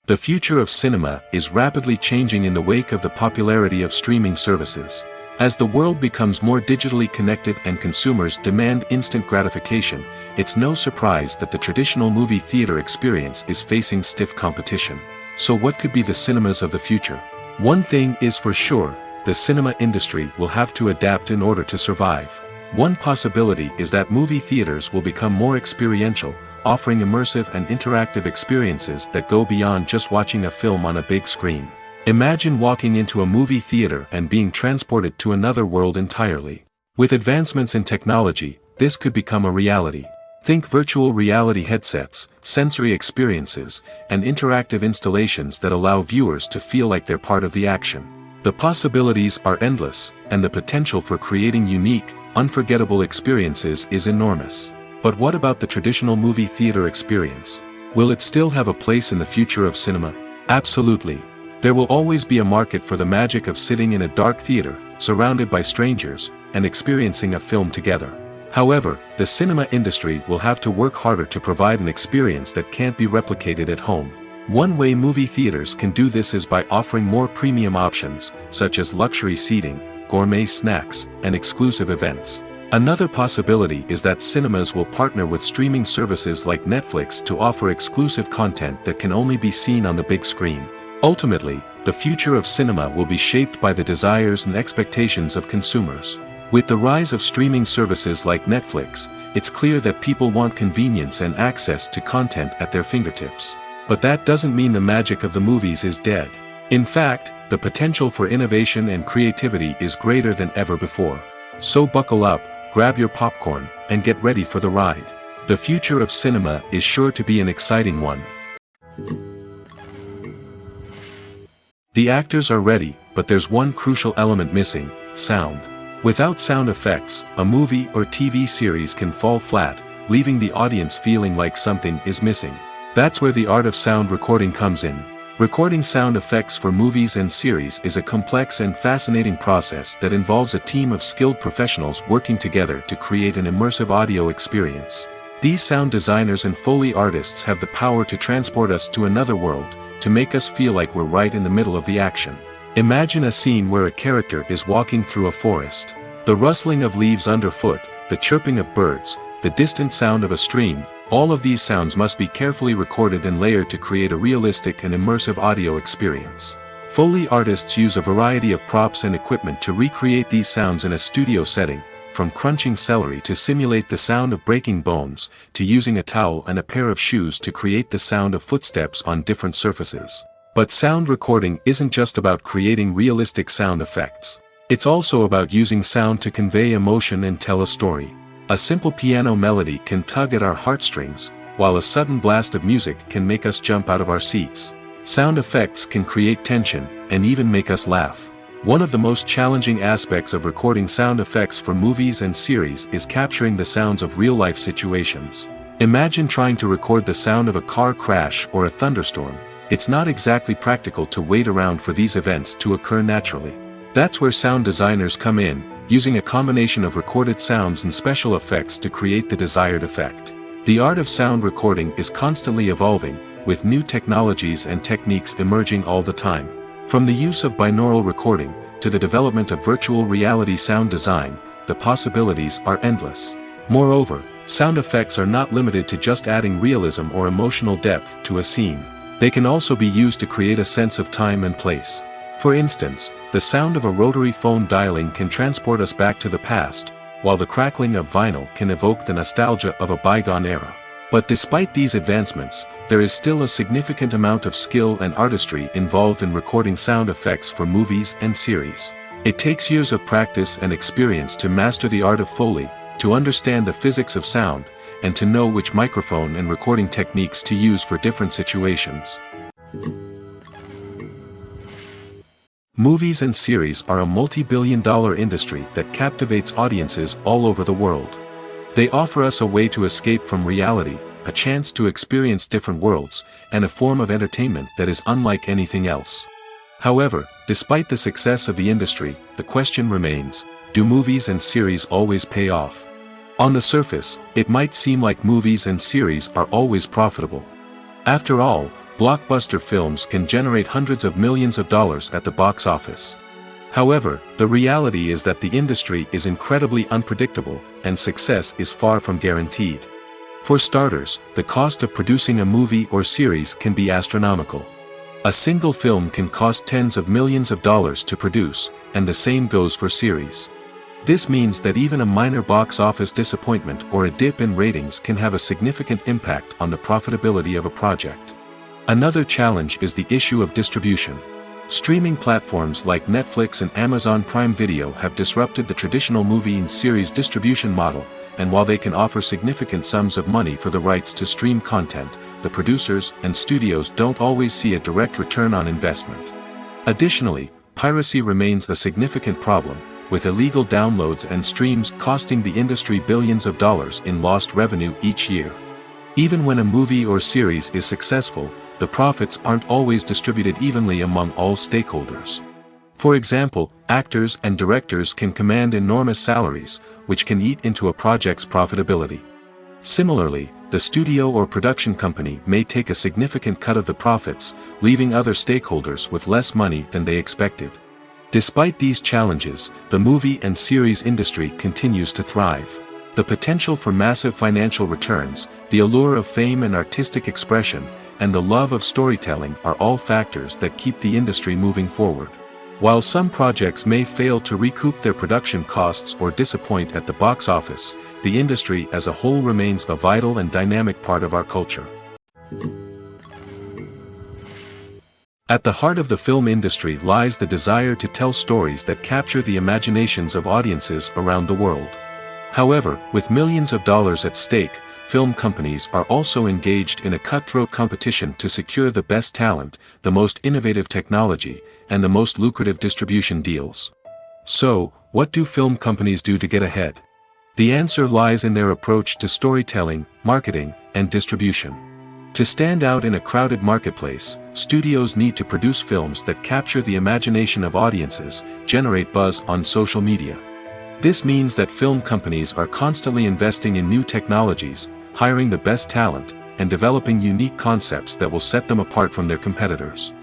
The future of cinema is rapidly changing in the wake of the popularity of streaming services. As the world becomes more digitally connected and consumers demand instant gratification, it's no surprise that the traditional movie theater experience is facing stiff competition. So what could be the cinemas of the future? One thing is for sure, the cinema industry will have to adapt in order to survive. One possibility is that movie theaters will become more experiential, offering immersive and interactive experiences that go beyond just watching a film on a big screen. Imagine walking into a movie theater and being transported to another world entirely. With advancements in technology, this could become a reality. Think virtual reality headsets, sensory experiences, and interactive installations that allow viewers to feel like they're part of the action. The possibilities are endless, and the potential for creating unique, unforgettable experiences is enormous. But what about the traditional movie theater experience? Will it still have a place in the future of cinema? Absolutely. There will always be a market for the magic of sitting in a dark theater, surrounded by strangers, and experiencing a film together. However, the cinema industry will have to work harder to provide an experience that can't be replicated at home. One way movie theaters can do this is by offering more premium options, such as luxury seating, gourmet snacks, and exclusive events. Another possibility is that cinemas will partner with streaming services like Netflix to offer exclusive content that can only be seen on the big screen. Ultimately, the future of cinema will be shaped by the desires and expectations of consumers. With the rise of streaming services like Netflix, it's clear that people want convenience and access to content at their fingertips. But that doesn't mean the magic of the movies is dead. In fact, the potential for innovation and creativity is greater than ever before. So buckle up, grab your popcorn, and get ready for the ride. The future of cinema is sure to be an exciting one. The actors are ready, but there's one crucial element missing: sound. Without sound effects, a movie or TV series can fall flat, leaving the audience feeling like something is missing. That's where the art of sound recording comes in. Recording sound effects for movies and series is a complex and fascinating process that involves a team of skilled professionals working together to create an immersive audio experience. These sound designers and Foley artists have the power to transport us to another world, to make us feel like we're right in the middle of the action. Imagine a scene where a character is walking through a forest. The rustling of leaves underfoot, the chirping of birds, the distant sound of a stream, all of these sounds must be carefully recorded and layered to create a realistic and immersive audio experience. Foley artists use a variety of props and equipment to recreate these sounds in a studio setting, from crunching celery to simulate the sound of breaking bones, to using a towel and a pair of shoes to create the sound of footsteps on different surfaces. But sound recording isn't just about creating realistic sound effects. It's also about using sound to convey emotion and tell a story. A simple piano melody can tug at our heartstrings, while a sudden blast of music can make us jump out of our seats. Sound effects can create tension, and even make us laugh. One of the most challenging aspects of recording sound effects for movies and series is capturing the sounds of real-life situations. Imagine trying to record the sound of a car crash or a thunderstorm. It's not exactly practical to wait around for these events to occur naturally. That's where sound designers come in, using a combination of recorded sounds and special effects to create the desired effect. The art of sound recording is constantly evolving, with new technologies and techniques emerging all the time. From the use of binaural recording, to the development of virtual reality sound design, the possibilities are endless. Moreover, sound effects are not limited to just adding realism or emotional depth to a scene. They can also be used to create a sense of time and place. For instance, the sound of a rotary phone dialing can transport us back to the past, while the crackling of vinyl can evoke the nostalgia of a bygone era. But despite these advancements, there is still a significant amount of skill and artistry involved in recording sound effects for movies and series. It takes years of practice and experience to master the art of Foley, to understand the physics of sound, and to know which microphone and recording techniques to use for different situations. Movies and series are a multi-billion-dollar industry that captivates audiences all over the world. They offer us a way to escape from reality, a chance to experience different worlds, and a form of entertainment that is unlike anything else. However, despite the success of the industry, the question remains: do movies and series always pay off? On the surface, it might seem like movies and series are always profitable. After all, blockbuster films can generate hundreds of millions of dollars at the box office. However, the reality is that the industry is incredibly unpredictable, and success is far from guaranteed. For starters, the cost of producing a movie or series can be astronomical. A single film can cost tens of millions of dollars to produce, and the same goes for series. This means that even a minor box office disappointment or a dip in ratings can have a significant impact on the profitability of a project. Another challenge is the issue of distribution. Streaming platforms like Netflix and Amazon Prime Video have disrupted the traditional movie and series distribution model, and while they can offer significant sums of money for the rights to stream content, the producers and studios don't always see a direct return on investment. Additionally, piracy remains a significant problem, with illegal downloads and streams costing the industry billions of dollars in lost revenue each year. Even when a movie or series is successful, the profits aren't always distributed evenly among all stakeholders. For example, actors and directors can command enormous salaries, which can eat into a project's profitability. Similarly, the studio or production company may take a significant cut of the profits, leaving other stakeholders with less money than they expected. Despite these challenges, the movie and series industry continues to thrive. The potential for massive financial returns, the allure of fame and artistic expression, and the love of storytelling are all factors that keep the industry moving forward. While some projects may fail to recoup their production costs or disappoint at the box office, the industry as a whole remains a vital and dynamic part of our culture. At the heart of the film industry lies the desire to tell stories that capture the imaginations of audiences around the world. However, with millions of dollars at stake, film companies are also engaged in a cutthroat competition to secure the best talent, the most innovative technology, and the most lucrative distribution deals. So, what do film companies do to get ahead? The answer lies in their approach to storytelling, marketing, and distribution. To stand out in a crowded marketplace, studios need to produce films that capture the imagination of audiences, generate buzz on social media. This means that film companies are constantly investing in new technologies, hiring the best talent, and developing unique concepts that will set them apart from their competitors.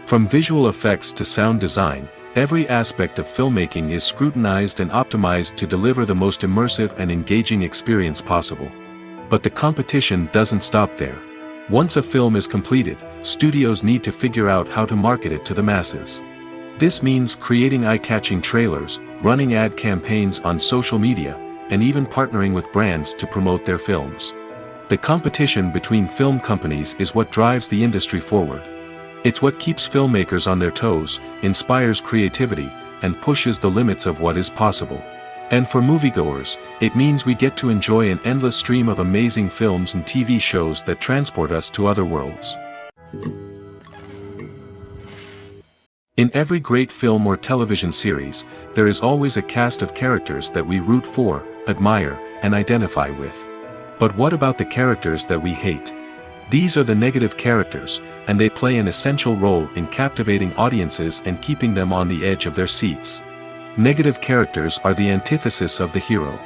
From visual effects to sound design, every aspect of filmmaking is scrutinized and optimized to deliver the most immersive and engaging experience possible. But the competition doesn't stop there. Once a film is completed, studios need to figure out how to market it to the masses. This means creating eye-catching trailers, running ad campaigns on social media, and even partnering with brands to promote their films. The competition between film companies is what drives the industry forward. It's what keeps filmmakers on their toes, inspires creativity, and pushes the limits of what is possible. And for moviegoers, it means we get to enjoy an endless stream of amazing films and TV shows that transport us to other worlds. In every great film or television series, there is always a cast of characters that we root for, admire, and identify with. But what about the characters that we hate? These are the negative characters, and they play an essential role in captivating audiences and keeping them on the edge of their seats. Negative characters are the antithesis of the hero.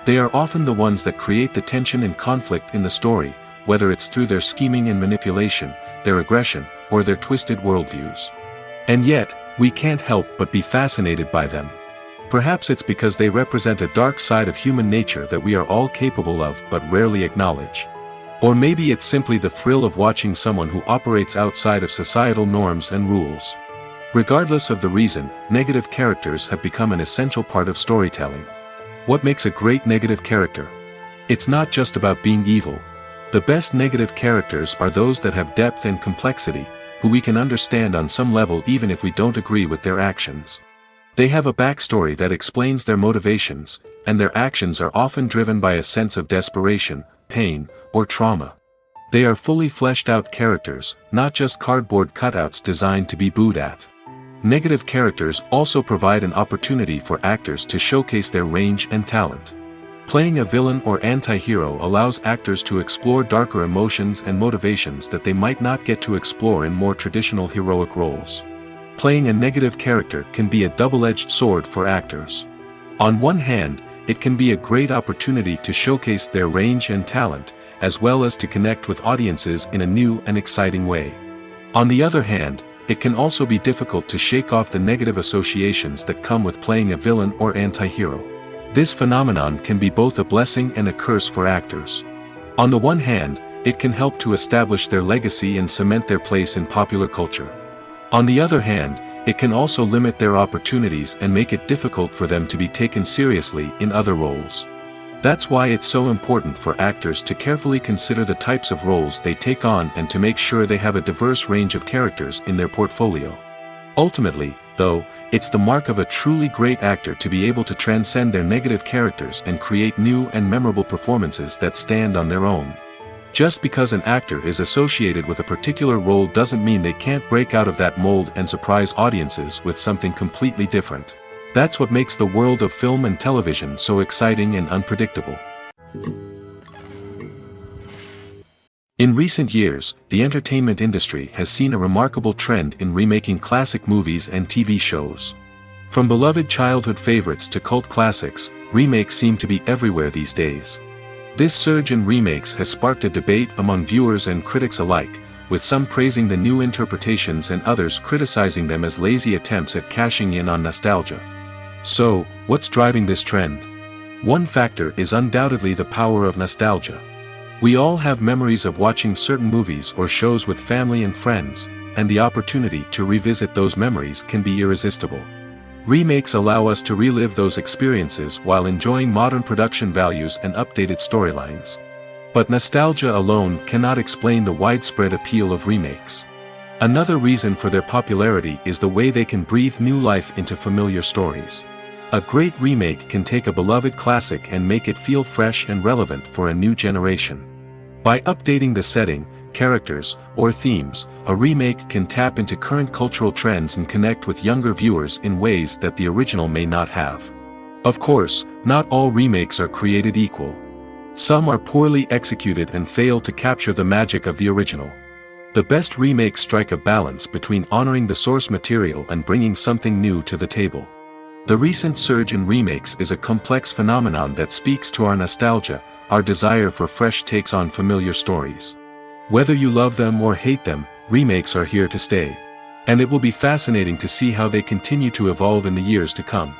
They are often the ones that create the tension and conflict in the story, whether it's through their scheming and manipulation, their aggression, or their twisted worldviews. And yet, we can't help but be fascinated by them. Perhaps it's because they represent a dark side of human nature that we are all capable of but rarely acknowledge. Or maybe it's simply the thrill of watching someone who operates outside of societal norms and rules. Regardless of the reason, negative characters have become an essential part of storytelling. What makes a great negative character? It's not just about being evil. The best negative characters are those that have depth and complexity, who we can understand on some level even if we don't agree with their actions. They have a backstory that explains their motivations, and their actions are often driven by a sense of desperation, pain, or trauma. They are fully fleshed out characters, not just cardboard cutouts designed to be booed at. Negative characters also provide an opportunity for actors to showcase their range and talent. Playing a villain or anti-hero allows actors to explore darker emotions and motivations that they might not get to explore in more traditional heroic roles. Playing a negative character can be a double-edged sword for actors. On one hand, it can be a great opportunity to showcase their range and talent, as well as to connect with audiences in a new and exciting way. On the other hand, it can also be difficult to shake off the negative associations that come with playing a villain or anti-hero. This phenomenon can be both a blessing and a curse for actors. On the one hand, it can help to establish their legacy and cement their place in popular culture. On the other hand, it can also limit their opportunities and make it difficult for them to be taken seriously in other roles. That's why it's so important for actors to carefully consider the types of roles they take on and to make sure they have a diverse range of characters in their portfolio. Ultimately, though, it's the mark of a truly great actor to be able to transcend their negative characters and create new and memorable performances that stand on their own. Just because an actor is associated with a particular role doesn't mean they can't break out of that mold and surprise audiences with something completely different. That's what makes the world of film and television so exciting and unpredictable. In recent years, the entertainment industry has seen a remarkable trend in remaking classic movies and TV shows. From beloved childhood favorites to cult classics, remakes seem to be everywhere these days. This surge in remakes has sparked a debate among viewers and critics alike, with some praising the new interpretations and others criticizing them as lazy attempts at cashing in on nostalgia. So, what's driving this trend? One factor is undoubtedly the power of nostalgia. We all have memories of watching certain movies or shows with family and friends, and the opportunity to revisit those memories can be irresistible. Remakes allow us to relive those experiences while enjoying modern production values and updated storylines. But nostalgia alone cannot explain the widespread appeal of remakes. Another reason for their popularity is the way they can breathe new life into familiar stories. A great remake can take a beloved classic and make it feel fresh and relevant for a new generation. By updating the setting, characters, or themes, a remake can tap into current cultural trends and connect with younger viewers in ways that the original may not have. Of course, not all remakes are created equal. Some are poorly executed and fail to capture the magic of the original. The best remakes strike a balance between honoring the source material and bringing something new to the table. The recent surge in remakes is a complex phenomenon that speaks to our nostalgia, our desire for fresh takes on familiar stories. Whether you love them or hate them, remakes are here to stay. And it will be fascinating to see how they continue to evolve in the years to come.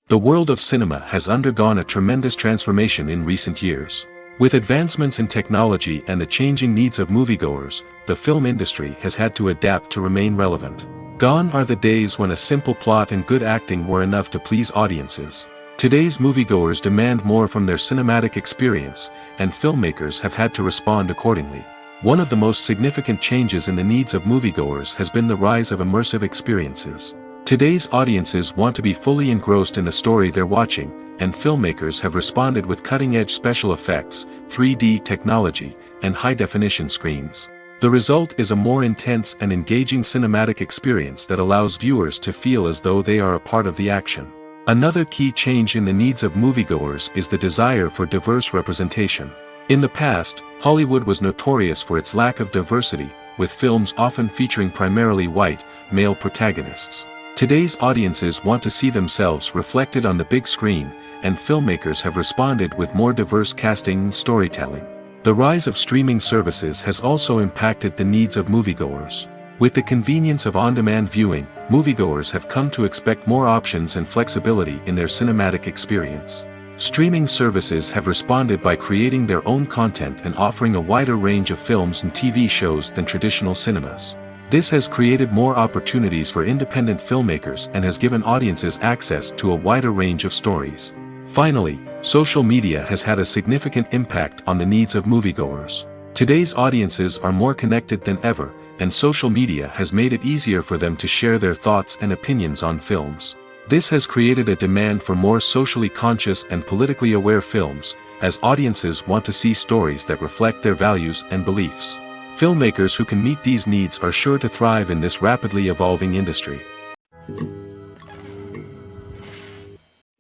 The world of cinema has undergone a tremendous transformation in recent years. With advancements in technology and the changing needs of moviegoers, the film industry has had to adapt to remain relevant. Gone are the days when a simple plot and good acting were enough to please audiences. Today's moviegoers demand more from their cinematic experience, and filmmakers have had to respond accordingly. One of the most significant changes in the needs of moviegoers has been the rise of immersive experiences. Today's audiences want to be fully engrossed in the story they're watching, and filmmakers have responded with cutting-edge special effects, 3D technology, and high-definition screens. The result is a more intense and engaging cinematic experience that allows viewers to feel as though they are a part of the action. Another key change in the needs of moviegoers is the desire for diverse representation. In the past, Hollywood was notorious for its lack of diversity, with films often featuring primarily white, male protagonists. Today's audiences want to see themselves reflected on the big screen, and filmmakers have responded with more diverse casting and storytelling. The rise of streaming services has also impacted the needs of moviegoers. With the convenience of on-demand viewing, moviegoers have come to expect more options and flexibility in their cinematic experience. Streaming services have responded by creating their own content and offering a wider range of films and TV shows than traditional cinemas. This has created more opportunities for independent filmmakers and has given audiences access to a wider range of stories. Finally, social media has had a significant impact on the needs of moviegoers. Today's audiences are more connected than ever, and social media has made it easier for them to share their thoughts and opinions on films. This has created a demand for more socially conscious and politically aware films, as audiences want to see stories that reflect their values and beliefs. Filmmakers who can meet these needs are sure to thrive in this rapidly evolving industry.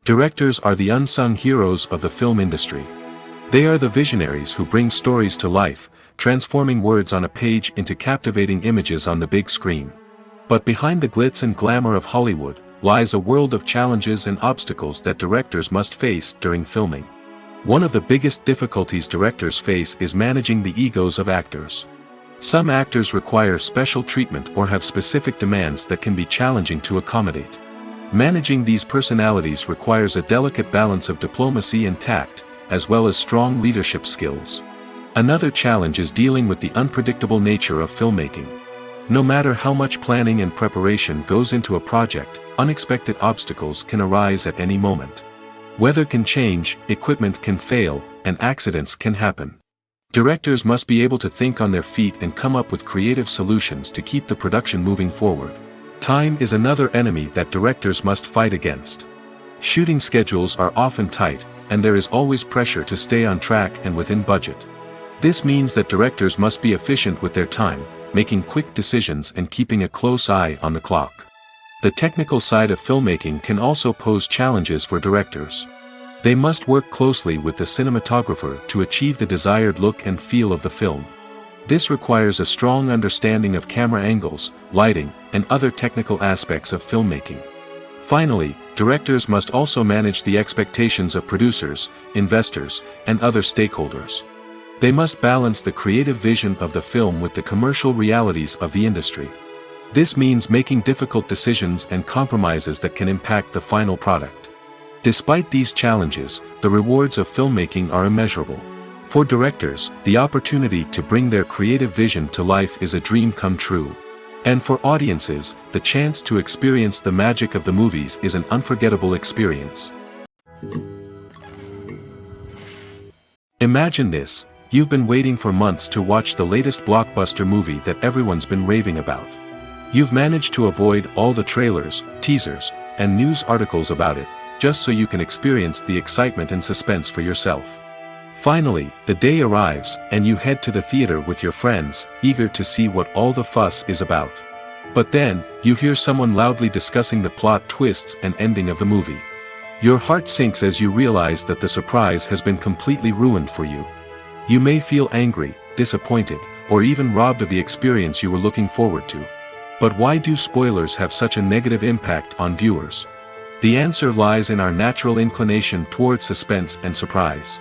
Directors are the unsung heroes of the film industry. They are the visionaries who bring stories to life, transforming words on a page into captivating images on the big screen. But behind the glitz and glamour of Hollywood lies a world of challenges and obstacles that directors must face during filming. One of the biggest difficulties directors face is managing the egos of actors. Some actors require special treatment or have specific demands that can be challenging to accommodate. Managing these personalities requires a delicate balance of diplomacy and tact, as well as strong leadership skills. Another challenge is dealing with the unpredictable nature of filmmaking. No matter how much planning and preparation goes into a project, unexpected obstacles can arise at any moment. Weather can change, equipment can fail, and accidents can happen. Directors must be able to think on their feet and come up with creative solutions to keep the production moving forward. Time is another enemy that directors must fight against. Shooting schedules are often tight, and there is always pressure to stay on track and within budget. This means that directors must be efficient with their time, making quick decisions and keeping a close eye on the clock. The technical side of filmmaking can also pose challenges for directors. They must work closely with the cinematographer to achieve the desired look and feel of the film. This requires a strong understanding of camera angles, lighting, and other technical aspects of filmmaking. Finally, directors must also manage the expectations of producers, investors, and other stakeholders. They must balance the creative vision of the film with the commercial realities of the industry. This means making difficult decisions and compromises that can impact the final product. Despite these challenges, the rewards of filmmaking are immeasurable. For directors, the opportunity to bring their creative vision to life is a dream come true. And for audiences, the chance to experience the magic of the movies is an unforgettable experience. Imagine this: you've been waiting for months to watch the latest blockbuster movie that everyone's been raving about. You've managed to avoid all the trailers, teasers, and news articles about it, just so you can experience the excitement and suspense for yourself. Finally, the day arrives, and you head to the theater with your friends, eager to see what all the fuss is about. But then, you hear someone loudly discussing the plot twists and ending of the movie. Your heart sinks as you realize that the surprise has been completely ruined for you. You may feel angry, disappointed, or even robbed of the experience you were looking forward to. But why do spoilers have such a negative impact on viewers? The answer lies in our natural inclination towards suspense and surprise.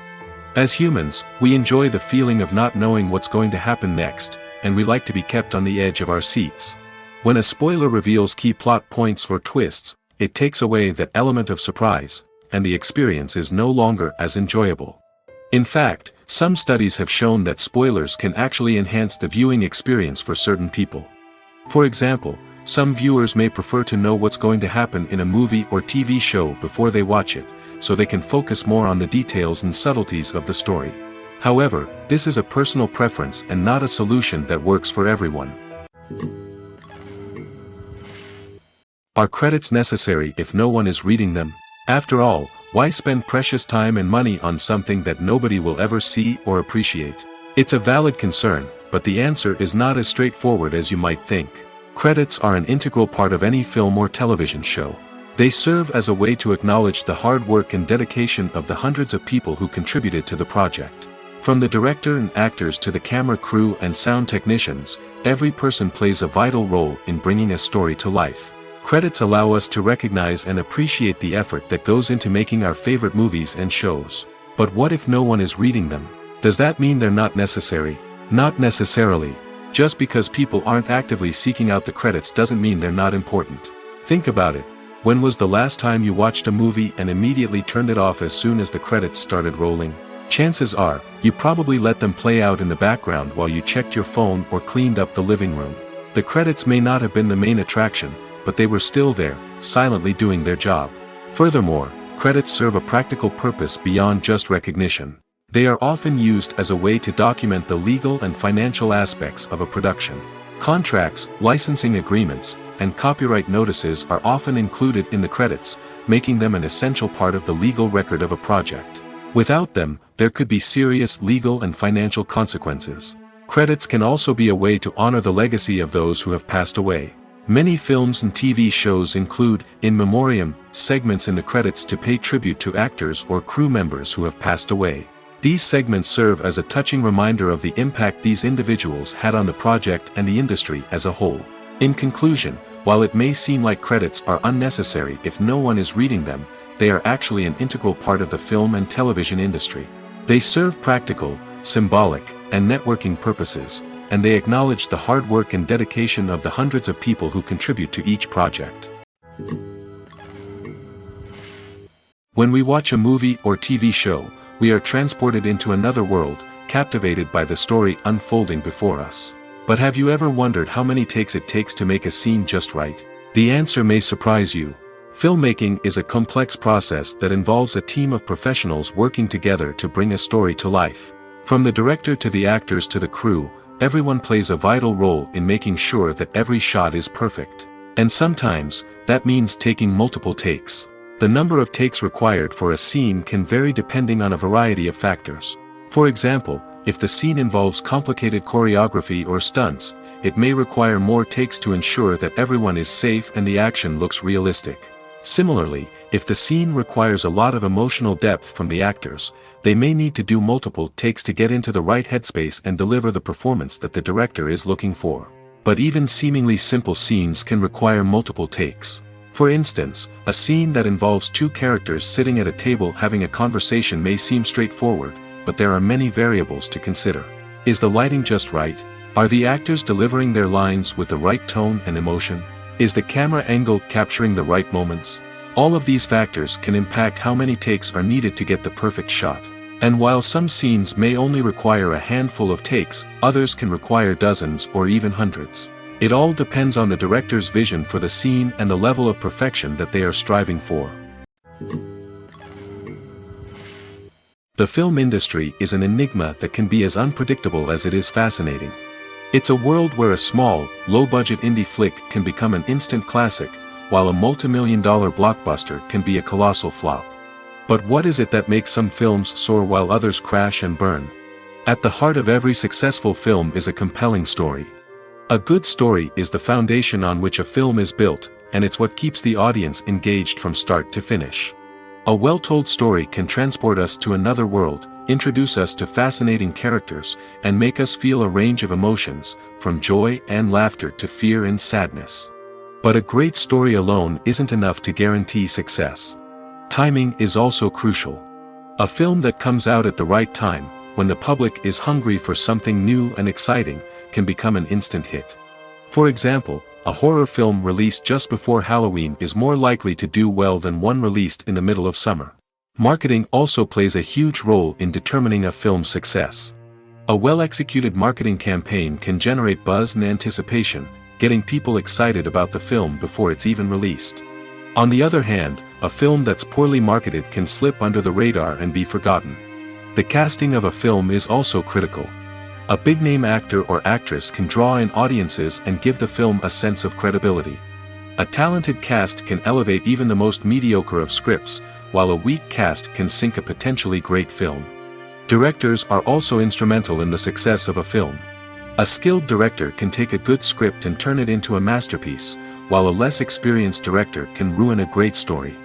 As humans, we enjoy the feeling of not knowing what's going to happen next, and we like to be kept on the edge of our seats. When a spoiler reveals key plot points or twists, it takes away that element of surprise, and the experience is no longer as enjoyable. In fact, some studies have shown that spoilers can actually enhance the viewing experience for certain people. For example, some viewers may prefer to know what's going to happen in a movie or TV show before they watch it, so they can focus more on the details and subtleties of the story. However, this is a personal preference and not a solution that works for everyone. Are credits necessary if no one is reading them? After all, why spend precious time and money on something that nobody will ever see or appreciate? It's a valid concern, but the answer is not as straightforward as you might think. Credits are an integral part of any film or television show. They serve as a way to acknowledge the hard work and dedication of the hundreds of people who contributed to the project. From the director and actors to the camera crew and sound technicians, every person plays a vital role in bringing a story to life. Credits allow us to recognize and appreciate the effort that goes into making our favorite movies and shows. But what if no one is reading them? Does that mean they're not necessary? Not necessarily. Just because people aren't actively seeking out the credits doesn't mean they're not important. Think about it. When was the last time you watched a movie and immediately turned it off as soon as the credits started rolling? Chances are, you probably let them play out in the background while you checked your phone or cleaned up the living room. The credits may not have been the main attraction, but they were still there, silently doing their job. Furthermore, credits serve a practical purpose beyond just recognition. They are often used as a way to document the legal and financial aspects of a production. Contracts, licensing agreements, and copyright notices are often included in the credits, making them an essential part of the legal record of a project. Without them, there could be serious legal and financial consequences. Credits can also be a way to honor the legacy of those who have passed away. Many films and TV shows include, in memoriam, segments in the credits to pay tribute to actors or crew members who have passed away. These segments serve as a touching reminder of the impact these individuals had on the project and the industry as a whole. In conclusion, while it may seem like credits are unnecessary if no one is reading them, they are actually an integral part of the film and television industry. They serve practical, symbolic, and networking purposes, and they acknowledge the hard work and dedication of the hundreds of people who contribute to each project. When we watch a movie or TV show, we are transported into another world, captivated by the story unfolding before us. But have you ever wondered how many takes it takes to make a scene just right? The answer may surprise you. Filmmaking is a complex process that involves a team of professionals working together to bring a story to life. From the director to the actors to the crew, everyone plays a vital role in making sure that every shot is perfect. And sometimes, that means taking multiple takes. The number of takes required for a scene can vary depending on a variety of factors. For example, if the scene involves complicated choreography or stunts, it may require more takes to ensure that everyone is safe and the action looks realistic. Similarly, if the scene requires a lot of emotional depth from the actors, they may need to do multiple takes to get into the right headspace and deliver the performance that the director is looking for. But even seemingly simple scenes can require multiple takes. For instance, a scene that involves two characters sitting at a table having a conversation may seem straightforward, but there are many variables to consider. Is the lighting just right? Are the actors delivering their lines with the right tone and emotion? Is the camera angle capturing the right moments? All of these factors can impact how many takes are needed to get the perfect shot. And while some scenes may only require a handful of takes, others can require dozens or even hundreds. It all depends on the director's vision for the scene and the level of perfection that they are striving for. The film industry is an enigma that can be as unpredictable as it is fascinating. It's a world where a small, low-budget indie flick can become an instant classic, while a multi-million-dollar blockbuster can be a colossal flop. But what is it that makes some films soar while others crash and burn? At the heart of every successful film is a compelling story. A good story is the foundation on which a film is built, and it's what keeps the audience engaged from start to finish. A well-told story can transport us to another world, introduce us to fascinating characters, and make us feel a range of emotions, from joy and laughter to fear and sadness. But a great story alone isn't enough to guarantee success. Timing is also crucial. A film that comes out at the right time, when the public is hungry for something new and exciting, can become an instant hit. For example, a horror film released just before Halloween is more likely to do well than one released in the middle of summer. Marketing also plays a huge role in determining a film's success. A well-executed marketing campaign can generate buzz and anticipation, getting people excited about the film before it's even released. On the other hand, a film that's poorly marketed can slip under the radar and be forgotten. The casting of a film is also critical. A big-name actor or actress can draw in audiences and give the film a sense of credibility. A talented cast can elevate even the most mediocre of scripts, while a weak cast can sink a potentially great film. Directors are also instrumental in the success of a film. A skilled director can take a good script and turn it into a masterpiece, while a less experienced director can ruin a great story.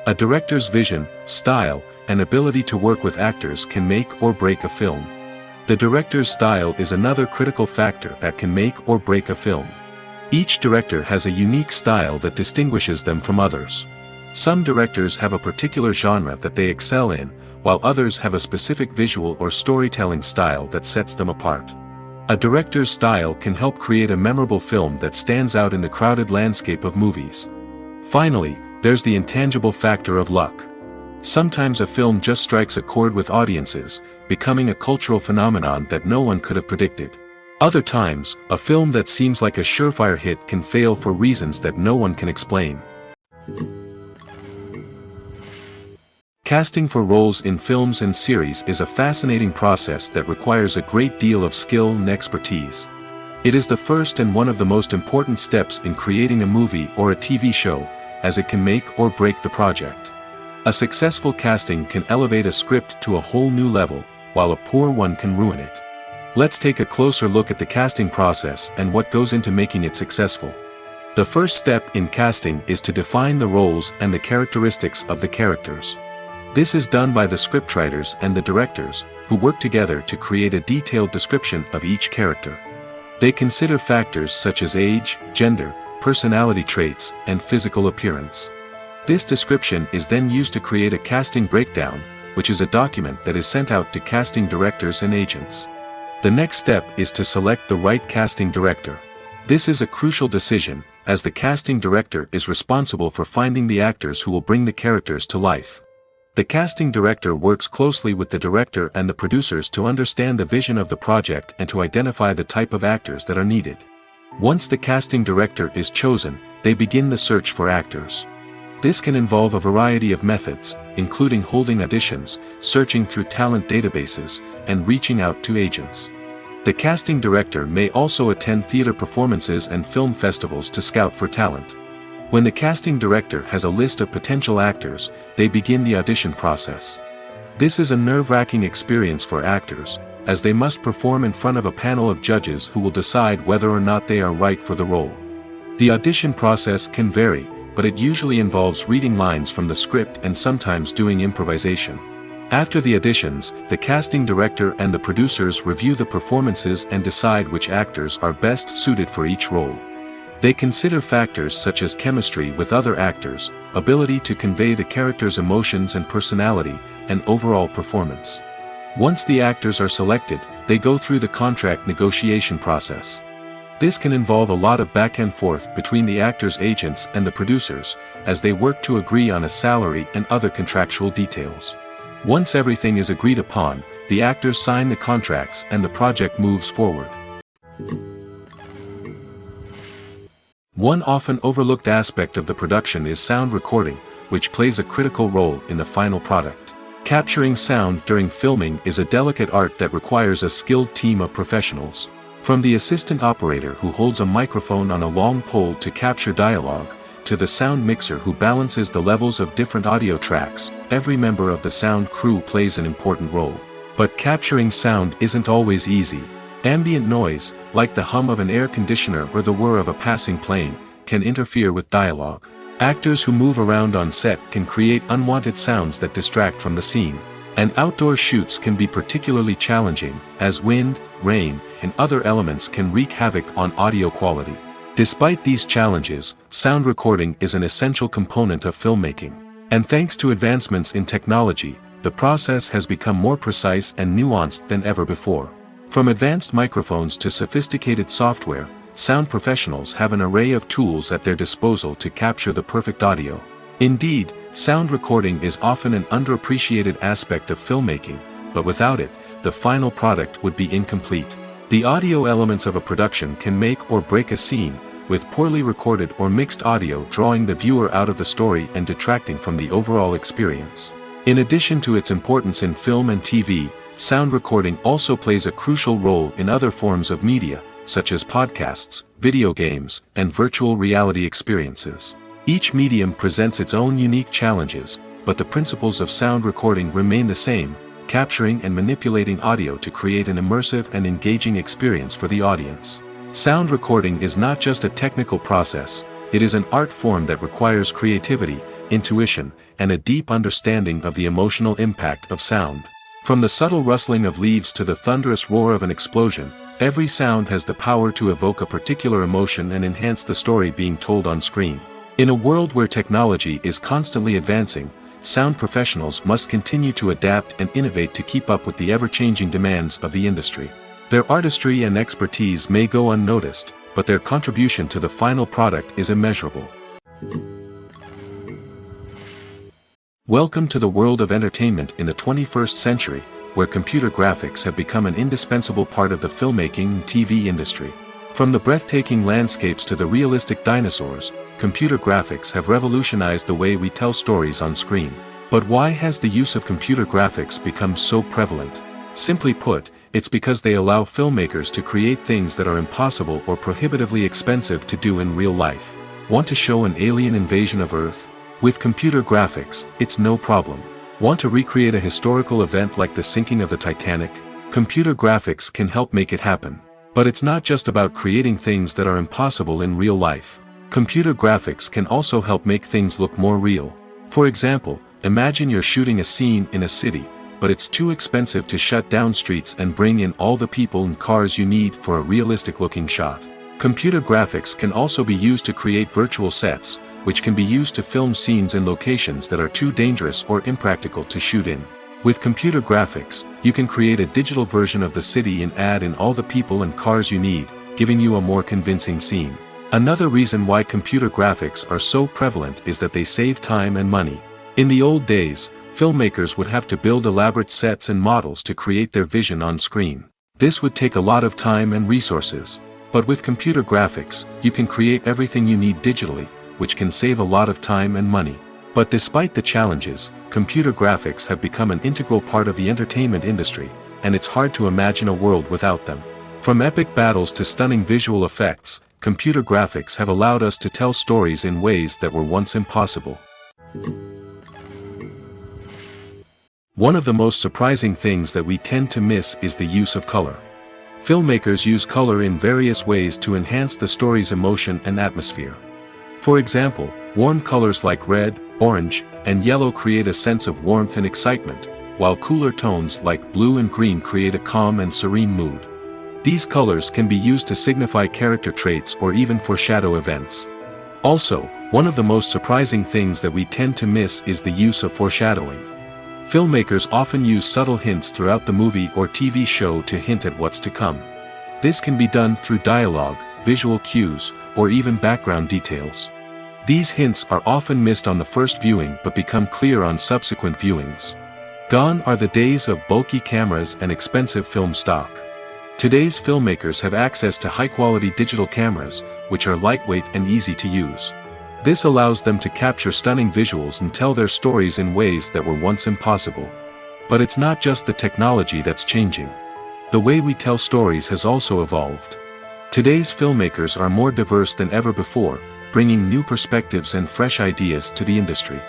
A director's vision, style, and ability to work with actors can make or break a film. The director's style is another critical factor that can make or break a film. Each director has a unique style that distinguishes them from others. Some directors have a particular genre that they excel in, while others have a specific visual or storytelling style that sets them apart. A director's style can help create a memorable film that stands out in the crowded landscape of movies. Finally, there's the intangible factor of luck. Sometimes a film just strikes a chord with audiences, becoming a cultural phenomenon that no one could have predicted. Other times, a film that seems like a surefire hit can fail for reasons that no one can explain. Casting for roles in films and series is a fascinating process that requires a great deal of skill and expertise. It is the first and one of the most important steps in creating a movie or a TV show, as it can make or break the project. A successful casting can elevate a script to a whole new level, while a poor one can ruin it. Let's take a closer look at the casting process and what goes into making it successful. The first step in casting is to define the roles and the characteristics of the characters. This is done by the scriptwriters and the directors, who work together to create a detailed description of each character. They consider factors such as age, gender, personality traits, and physical appearance. This description is then used to create a casting breakdown, which is a document that is sent out to casting directors and agents. The next step is to select the right casting director. This is a crucial decision, as the casting director is responsible for finding the actors who will bring the characters to life. The casting director works closely with the director and the producers to understand the vision of the project and to identify the type of actors that are needed. Once the casting director is chosen, they begin the search for actors. This can involve a variety of methods, including holding auditions, searching through talent databases, and reaching out to agents. The casting director may also attend theater performances and film festivals to scout for talent. When the casting director has a list of potential actors, they begin the audition process. This is a nerve-wracking experience for actors, as they must perform in front of a panel of judges who will decide whether or not they are right for the role. The audition process can vary, but it usually involves reading lines from the script and sometimes doing improvisation. After the auditions, the casting director and the producers review the performances and decide which actors are best suited for each role. They consider factors such as chemistry with other actors, ability to convey the character's emotions and personality, and overall performance. Once the actors are selected, they go through the contract negotiation process. This can involve a lot of back and forth between the actors' agents and the producers, as they work to agree on a salary and other contractual details. Once everything is agreed upon, the actors sign the contracts and the project moves forward. One often overlooked aspect of the production is sound recording, which plays a critical role in the final product. Capturing sound during filming is a delicate art that requires a skilled team of professionals. From the assistant operator who holds a microphone on a long pole to capture dialogue, to the sound mixer who balances the levels of different audio tracks, every member of the sound crew plays an important role. But capturing sound isn't always easy. Ambient noise, like the hum of an air conditioner or the whir of a passing plane, can interfere with dialogue. Actors who move around on set can create unwanted sounds that distract from the scene. And outdoor shoots can be particularly challenging, as wind, rain, and other elements can wreak havoc on audio quality. Despite these challenges, sound recording is an essential component of filmmaking. And thanks to advancements in technology, the process has become more precise and nuanced than ever before. From advanced microphones to sophisticated software, sound professionals have an array of tools at their disposal to capture the perfect audio. Indeed, sound recording is often an underappreciated aspect of filmmaking, but without it, the final product would be incomplete. The audio elements of a production can make or break a scene, with poorly recorded or mixed audio drawing the viewer out of the story and detracting from the overall experience. In addition to its importance in film and TV, sound recording also plays a crucial role in other forms of media, such as podcasts, video games, and virtual reality experiences. Each medium presents its own unique challenges, but the principles of sound recording remain the same: capturing and manipulating audio to create an immersive and engaging experience for the audience. Sound recording is not just a technical process, it is an art form that requires creativity, intuition, and a deep understanding of the emotional impact of sound. From the subtle rustling of leaves to the thunderous roar of an explosion, every sound has the power to evoke a particular emotion and enhance the story being told on screen. In a world where technology is constantly advancing, sound professionals must continue to adapt and innovate to keep up with the ever-changing demands of the industry. Their artistry and expertise may go unnoticed, but their contribution to the final product is immeasurable. Welcome to the world of entertainment in the 21st century, where computer graphics have become an indispensable part of the filmmaking and TV industry. From the breathtaking landscapes to the realistic dinosaurs, computer graphics have revolutionized the way we tell stories on screen. But why has the use of computer graphics become so prevalent? Simply put, it's because they allow filmmakers to create things that are impossible or prohibitively expensive to do in real life. Want to show an alien invasion of Earth? With computer graphics, it's no problem. Want to recreate a historical event like the sinking of the Titanic? Computer graphics can help make it happen. But it's not just about creating things that are impossible in real life. Computer graphics can also help make things look more real. For example, imagine you're shooting a scene in a city, but it's too expensive to shut down streets and bring in all the people and cars you need for a realistic-looking shot. Computer graphics can also be used to create virtual sets, which can be used to film scenes in locations that are too dangerous or impractical to shoot in. With computer graphics, you can create a digital version of the city and add in all the people and cars you need, giving you a more convincing scene. Another reason why computer graphics are so prevalent is that they save time and money. In the old days, filmmakers would have to build elaborate sets and models to create their vision on screen. This would take a lot of time and resources. But with computer graphics, you can create everything you need digitally, which can save a lot of time and money. But despite the challenges, computer graphics have become an integral part of the entertainment industry, and it's hard to imagine a world without them. From epic battles to stunning visual effects, computer graphics have allowed us to tell stories in ways that were once impossible. One of the most surprising things that we tend to miss is the use of color. Filmmakers use color in various ways to enhance the story's emotion and atmosphere. For example, warm colors like red, orange, and yellow create a sense of warmth and excitement, while cooler tones like blue and green create a calm and serene mood. These colors can be used to signify character traits or even foreshadow events. Also, one of the most surprising things that we tend to miss is the use of foreshadowing. Filmmakers often use subtle hints throughout the movie or TV show to hint at what's to come. This can be done through dialogue, visual cues, or even background details. These hints are often missed on the first viewing but become clear on subsequent viewings. Gone are the days of bulky cameras and expensive film stock. Today's filmmakers have access to high-quality digital cameras, which are lightweight and easy to use. This allows them to capture stunning visuals and tell their stories in ways that were once impossible. But it's not just the technology that's changing. The way we tell stories has also evolved. Today's filmmakers are more diverse than ever before, bringing new perspectives and fresh ideas to the industry.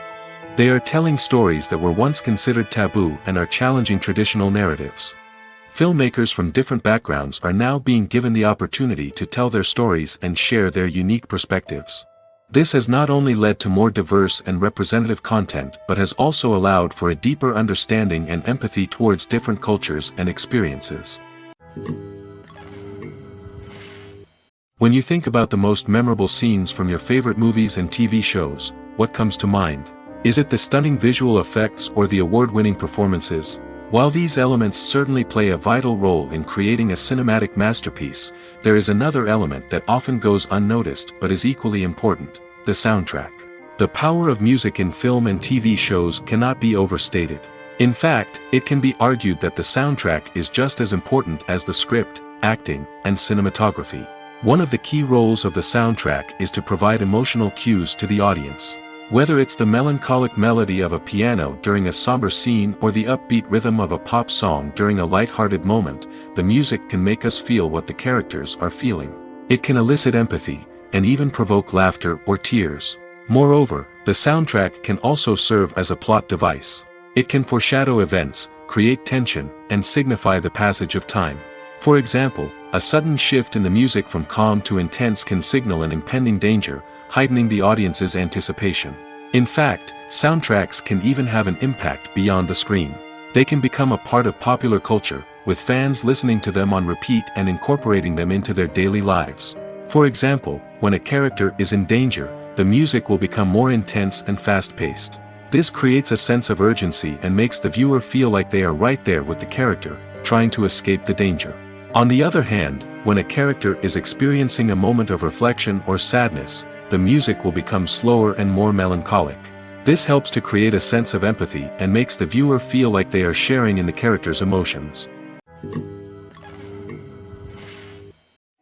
They are telling stories that were once considered taboo and are challenging traditional narratives. Filmmakers from different backgrounds are now being given the opportunity to tell their stories and share their unique perspectives. This has not only led to more diverse and representative content but has also allowed for a deeper understanding and empathy towards different cultures and experiences. When you think about the most memorable scenes from your favorite movies and TV shows, what comes to mind? Is it the stunning visual effects or the award-winning performances? While these elements certainly play a vital role in creating a cinematic masterpiece, there is another element that often goes unnoticed but is equally important: the soundtrack. The power of music in film and TV shows cannot be overstated. In fact, it can be argued that the soundtrack is just as important as the script, acting, and cinematography. One of the key roles of the soundtrack is to provide emotional cues to the audience. Whether it's the melancholic melody of a piano during a somber scene or the upbeat rhythm of a pop song during a light-hearted moment, the music can make us feel what the characters are feeling. It can elicit empathy, and even provoke laughter or tears. Moreover, the soundtrack can also serve as a plot device. It can foreshadow events, create tension, and signify the passage of time. For example, a sudden shift in the music from calm to intense can signal an impending danger, heightening the audience's anticipation. In fact, soundtracks can even have an impact beyond the screen. They can become a part of popular culture, with fans listening to them on repeat and incorporating them into their daily lives. For example, when a character is in danger, the music will become more intense and fast-paced. This creates a sense of urgency and makes the viewer feel like they are right there with the character, trying to escape the danger. On the other hand, when a character is experiencing a moment of reflection or sadness, the music will become slower and more melancholic. This helps to create a sense of empathy and makes the viewer feel like they are sharing in the character's emotions.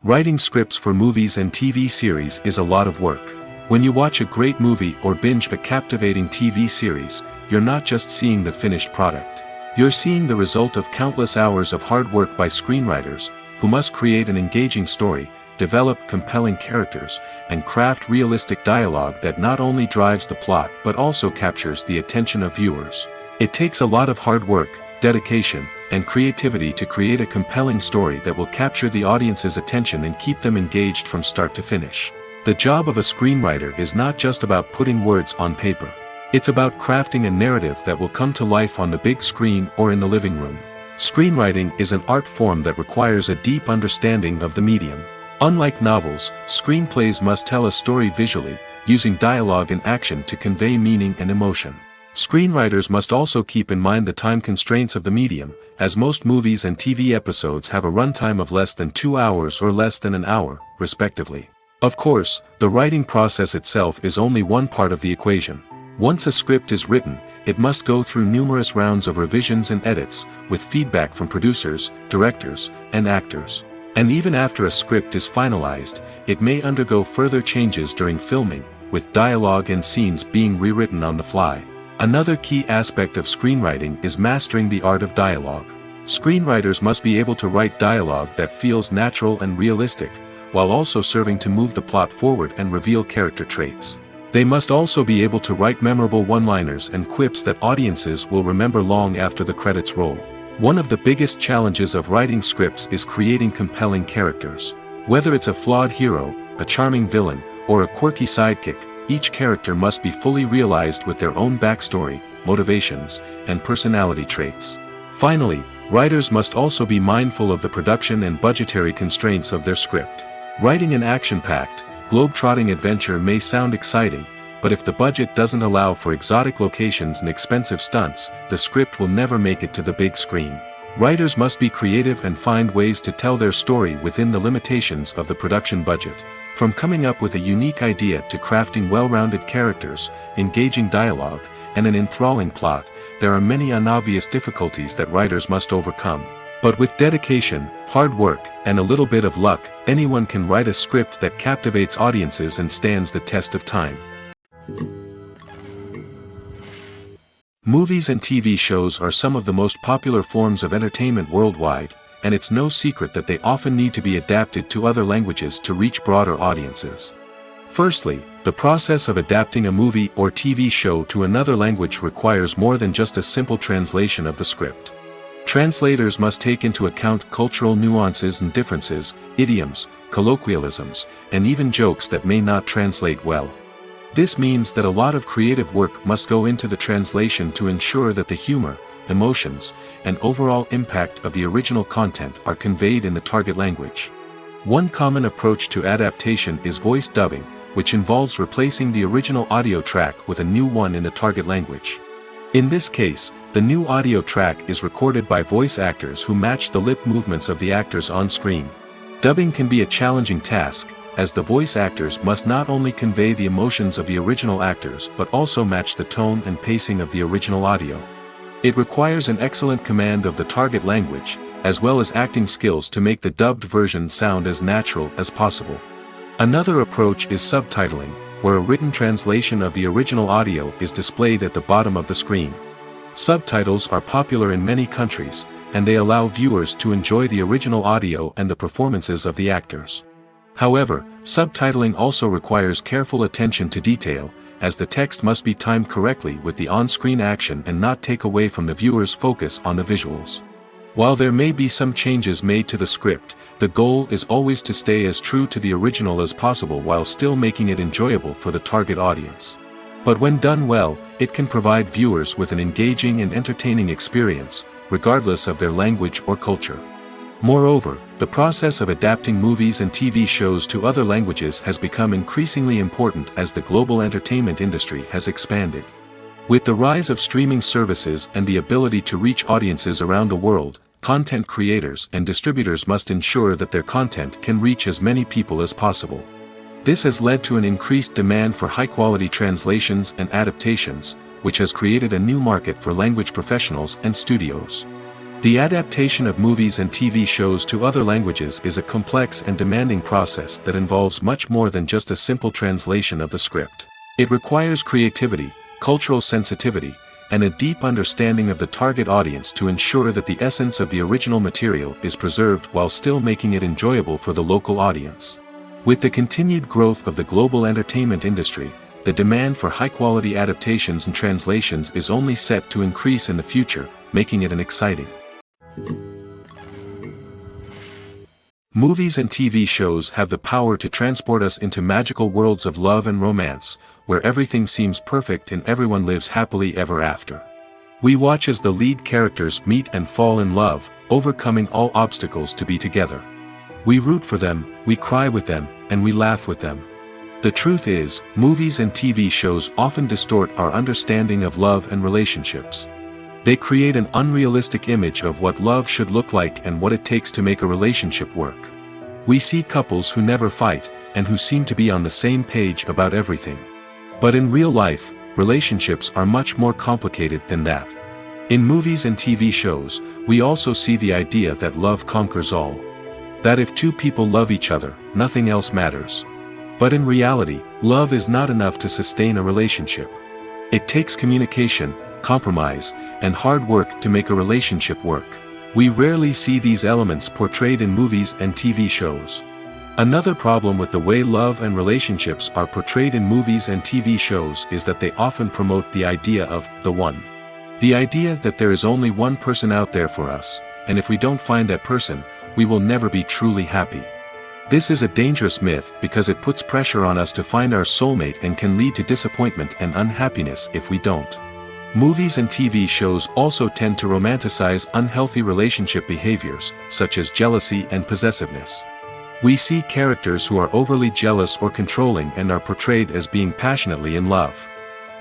Writing scripts for movies and TV series is a lot of work. When you watch a great movie or binge a captivating TV series, you're not just seeing the finished product. You're seeing the result of countless hours of hard work by screenwriters, who must create an engaging story, develop compelling characters, and craft realistic dialogue that not only drives the plot but also captures the attention of viewers. It takes a lot of hard work, dedication, and creativity to create a compelling story that will capture the audience's attention and keep them engaged from start to finish. The job of a screenwriter is not just about putting words on paper. It's about crafting a narrative that will come to life on the big screen or in the living room. Screenwriting is an art form that requires a deep understanding of the medium. Unlike novels, screenplays must tell a story visually, using dialogue and action to convey meaning and emotion. Screenwriters must also keep in mind the time constraints of the medium, as most movies and TV episodes have a runtime of less than 2 hours or less than an hour, respectively. Of course, the writing process itself is only one part of the equation. Once a script is written, it must go through numerous rounds of revisions and edits, with feedback from producers, directors, and actors. And even after a script is finalized, it may undergo further changes during filming, with dialogue and scenes being rewritten on the fly. Another key aspect of screenwriting is mastering the art of dialogue. Screenwriters must be able to write dialogue that feels natural and realistic, while also serving to move the plot forward and reveal character traits. They must also be able to write memorable one-liners and quips that audiences will remember long after the credits roll. One of the biggest challenges of writing scripts is creating compelling characters. Whether it's a flawed hero, a charming villain, or a quirky sidekick, each character must be fully realized with their own backstory, motivations, and personality traits. Finally, writers must also be mindful of the production and budgetary constraints of their script. Writing an action-packed, globe-trotting adventure may sound exciting, but if the budget doesn't allow for exotic locations and expensive stunts, the script will never make it to the big screen. Writers must be creative and find ways to tell their story within the limitations of the production budget. From coming up with a unique idea to crafting well-rounded characters, engaging dialogue, and an enthralling plot, there are many unobvious difficulties that writers must overcome. But with dedication, hard work, and a little bit of luck, anyone can write a script that captivates audiences and stands the test of time. Movies and TV shows are some of the most popular forms of entertainment worldwide, and it's no secret that they often need to be adapted to other languages to reach broader audiences. Firstly, the process of adapting a movie or TV show to another language requires more than just a simple translation of the script. Translators must take into account cultural nuances and differences, idioms, colloquialisms, and even jokes that may not translate well. This means that a lot of creative work must go into the translation to ensure that the humor, emotions, and overall impact of the original content are conveyed in the target language. One common approach to adaptation is voice dubbing, which involves replacing the original audio track with a new one in the target language. In this case, the new audio track is recorded by voice actors who match the lip movements of the actors on screen. Dubbing can be a challenging task, as the voice actors must not only convey the emotions of the original actors but also match the tone and pacing of the original audio. It requires an excellent command of the target language, as well as acting skills to make the dubbed version sound as natural as possible. Another approach is subtitling, where a written translation of the original audio is displayed at the bottom of the screen. Subtitles are popular in many countries, and they allow viewers to enjoy the original audio and the performances of the actors. However, subtitling also requires careful attention to detail, as the text must be timed correctly with the on-screen action and not take away from the viewer's focus on the visuals. While there may be some changes made to the script, the goal is always to stay as true to the original as possible while still making it enjoyable for the target audience. But when done well, it can provide viewers with an engaging and entertaining experience, regardless of their language or culture. Moreover, the process of adapting movies and TV shows to other languages has become increasingly important as the global entertainment industry has expanded. With the rise of streaming services and the ability to reach audiences around the world, content creators and distributors must ensure that their content can reach as many people as possible. This has led to an increased demand for high-quality translations and adaptations, which has created a new market for language professionals and studios. The adaptation of movies and TV shows to other languages is a complex and demanding process that involves much more than just a simple translation of the script. It requires creativity, cultural sensitivity, and a deep understanding of the target audience to ensure that the essence of the original material is preserved while still making it enjoyable for the local audience. With the continued growth of the global entertainment industry, the demand for high-quality adaptations and translations is only set to increase in the future, making it an exciting. Movies and TV shows have the power to transport us into magical worlds of love and romance, where everything seems perfect and everyone lives happily ever after. We watch as the lead characters meet and fall in love, overcoming all obstacles to be together. We root for them, we cry with them, and we laugh with them. The truth is, movies and TV shows often distort our understanding of love and relationships. They create an unrealistic image of what love should look like and what it takes to make a relationship work. We see couples who never fight, and who seem to be on the same page about everything. But in real life, relationships are much more complicated than that. In movies and TV shows, we also see the idea that love conquers all. That if two people love each other, nothing else matters. But in reality, love is not enough to sustain a relationship. It takes communication, compromise, and hard work to make a relationship work. We rarely see these elements portrayed in movies and TV shows. Another problem with the way love and relationships are portrayed in movies and TV shows is that they often promote the idea of the one. The idea that there is only one person out there for us, and if we don't find that person, we will never be truly happy. This is a dangerous myth because it puts pressure on us to find our soulmate and can lead to disappointment and unhappiness if we don't. Movies and TV shows also tend to romanticize unhealthy relationship behaviors, such as jealousy and possessiveness. We see characters who are overly jealous or controlling and are portrayed as being passionately in love.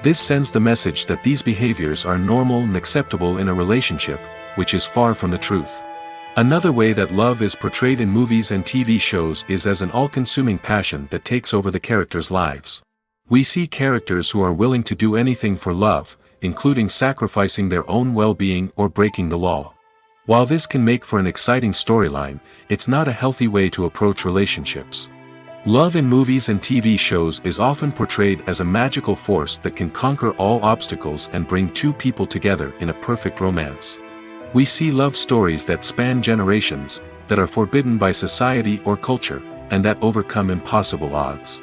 This sends the message that these behaviors are normal and acceptable in a relationship, which is far from the truth. Another way that love is portrayed in movies and TV shows is as an all-consuming passion that takes over the characters' lives. We see characters who are willing to do anything for love, including sacrificing their own well-being or breaking the law. While this can make for an exciting storyline, it's not a healthy way to approach relationships. Love in movies and TV shows is often portrayed as a magical force that can conquer all obstacles and bring two people together in a perfect romance. We see love stories that span generations, that are forbidden by society or culture, and that overcome impossible odds.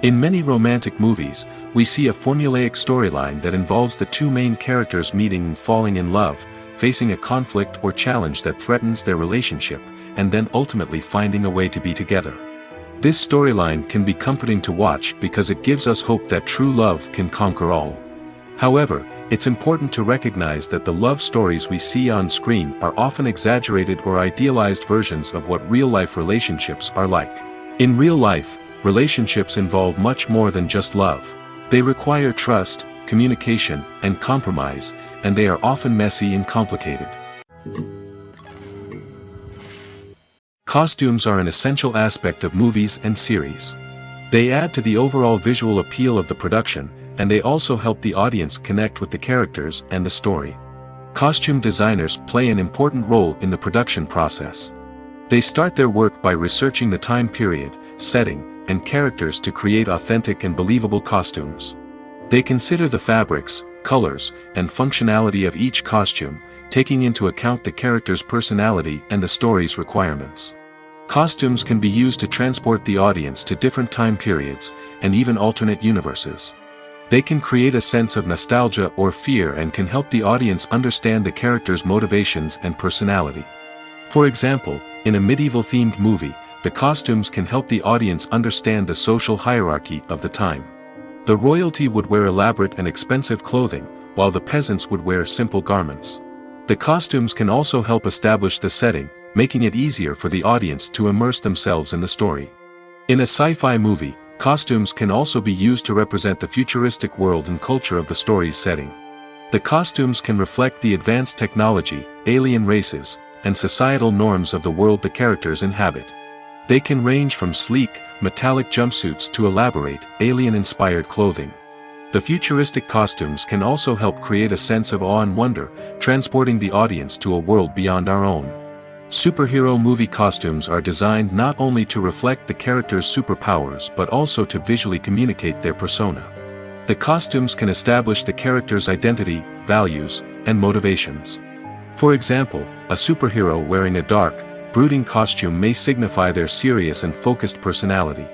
In many romantic movies, we see a formulaic storyline that involves the two main characters meeting and falling in love, facing a conflict or challenge that threatens their relationship, and then ultimately finding a way to be together. This storyline can be comforting to watch because it gives us hope that true love can conquer all. However, it's important to recognize that the love stories we see on screen are often exaggerated or idealized versions of what real-life relationships are like. In real life, relationships involve much more than just love. They require trust, communication, and compromise, and they are often messy and complicated. Costumes are an essential aspect of movies and series. They add to the overall visual appeal of the production, and they also help the audience connect with the characters and the story. Costume designers play an important role in the production process. They start their work by researching the time period, setting, and characters to create authentic and believable costumes. They consider the fabrics, colors, and functionality of each costume, taking into account the character's personality and the story's requirements. Costumes can be used to transport the audience to different time periods, and even alternate universes. They can create a sense of nostalgia or fear and can help the audience understand the character's motivations and personality. For example, in a medieval-themed movie, the costumes can help the audience understand the social hierarchy of the time. The royalty would wear elaborate and expensive clothing, while the peasants would wear simple garments. The costumes can also help establish the setting, making it easier for the audience to immerse themselves in the story. In a sci-fi movie, costumes can also be used to represent the futuristic world and culture of the story's setting. The costumes can reflect the advanced technology, alien races, and societal norms of the world the characters inhabit. They can range from sleek, metallic jumpsuits to elaborate, alien-inspired clothing. The futuristic costumes can also help create a sense of awe and wonder, transporting the audience to a world beyond our own. Superhero movie costumes are designed not only to reflect the character's superpowers but also to visually communicate their persona. The costumes can establish the character's identity, values, and motivations. For example, a superhero wearing a dark, brooding costume may signify their serious and focused personality.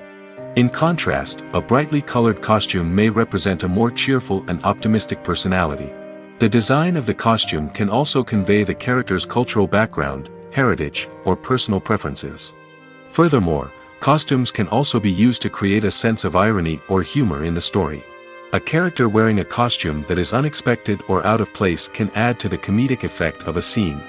In contrast, a brightly colored costume may represent a more cheerful and optimistic personality. The design of the costume can also convey the character's cultural background, heritage, or personal preferences. Furthermore, costumes can also be used to create a sense of irony or humor in the story. A character wearing a costume that is unexpected or out of place can add to the comedic effect of a scene.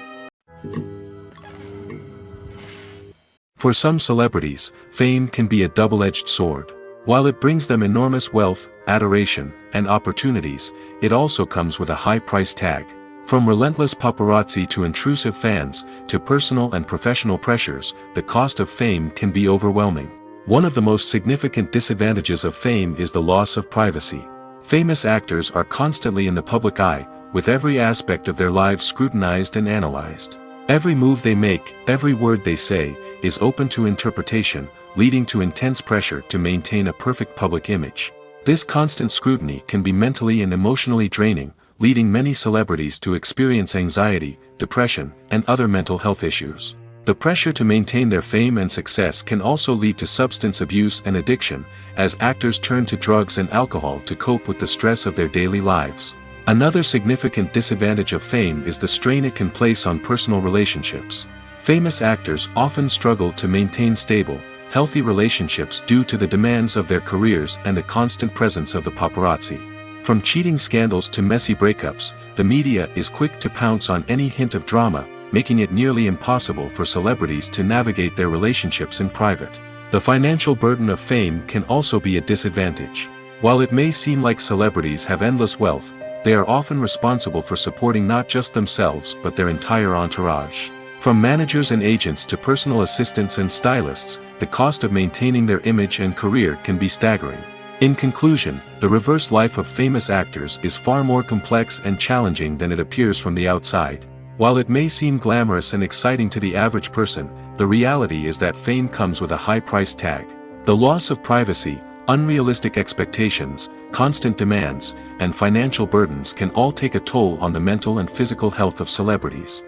For some celebrities, fame can be a double-edged sword. While it brings them enormous wealth, adoration, and opportunities, it also comes with a high price tag. From relentless paparazzi to intrusive fans, to personal and professional pressures, the cost of fame can be overwhelming. One of the most significant disadvantages of fame is the loss of privacy. Famous actors are constantly in the public eye, with every aspect of their lives scrutinized and analyzed. Every move they make, every word they say, is open to interpretation, leading to intense pressure to maintain a perfect public image. This constant scrutiny can be mentally and emotionally draining, leading many celebrities to experience anxiety, depression, and other mental health issues. The pressure to maintain their fame and success can also lead to substance abuse and addiction, as actors turn to drugs and alcohol to cope with the stress of their daily lives. Another significant disadvantage of fame is the strain it can place on personal relationships. Famous actors often struggle to maintain stable, healthy relationships due to the demands of their careers and the constant presence of the paparazzi. From cheating scandals to messy breakups, the media is quick to pounce on any hint of drama, making it nearly impossible for celebrities to navigate their relationships in private. The financial burden of fame can also be a disadvantage. While it may seem like celebrities have endless wealth, they are often responsible for supporting not just themselves but their entire entourage. From managers and agents to personal assistants and stylists, the cost of maintaining their image and career can be staggering. In conclusion, the reverse life of famous actors is far more complex and challenging than it appears from the outside. While it may seem glamorous and exciting to the average person, the reality is that fame comes with a high price tag. The loss of privacy, unrealistic expectations, constant demands, and financial burdens can all take a toll on the mental and physical health of celebrities.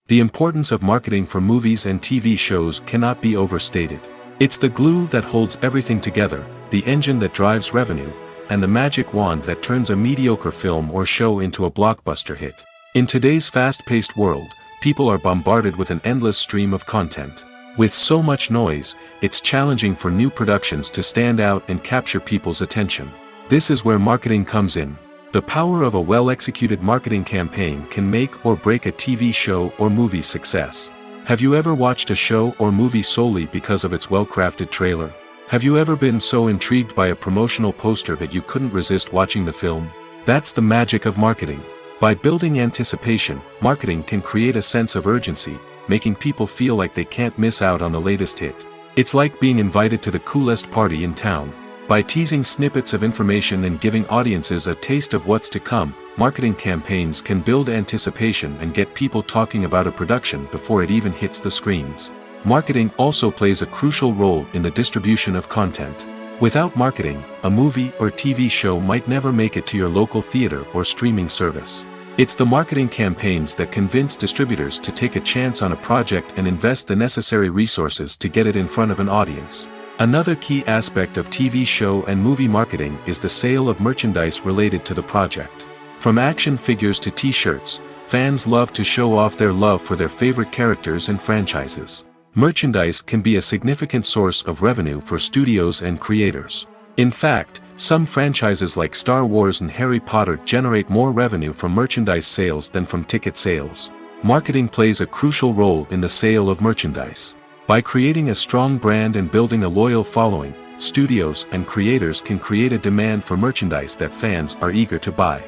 The importance of marketing for movies and TV shows cannot be overstated. It's the glue that holds everything together, the engine that drives revenue, and the magic wand that turns a mediocre film or show into a blockbuster hit. In today's fast-paced world, people are bombarded with an endless stream of content. With so much noise, it's challenging for new productions to stand out and capture people's attention. This is where marketing comes in. The power of a well-executed marketing campaign can make or break a TV show or movie's success. Have you ever watched a show or movie solely because of its well-crafted trailer? Have you ever been so intrigued by a promotional poster that you couldn't resist watching the film? That's the magic of marketing. By building anticipation, marketing can create a sense of urgency, making people feel like they can't miss out on the latest hit. It's like being invited to the coolest party in town. By teasing snippets of information and giving audiences a taste of what's to come, marketing campaigns can build anticipation and get people talking about a production before it even hits the screens. Marketing also plays a crucial role in the distribution of content. Without marketing, a movie or TV show might never make it to your local theater or streaming service. It's the marketing campaigns that convince distributors to take a chance on a project and invest the necessary resources to get it in front of an audience. Another key aspect of TV show and movie marketing is the sale of merchandise related to the project. From action figures to t-shirts, fans love to show off their love for their favorite characters and franchises. Merchandise can be a significant source of revenue for studios and creators. In fact, some franchises like Star Wars and Harry Potter generate more revenue from merchandise sales than from ticket sales. Marketing plays a crucial role in the sale of merchandise. By creating a strong brand and building a loyal following, studios and creators can create a demand for merchandise that fans are eager to buy.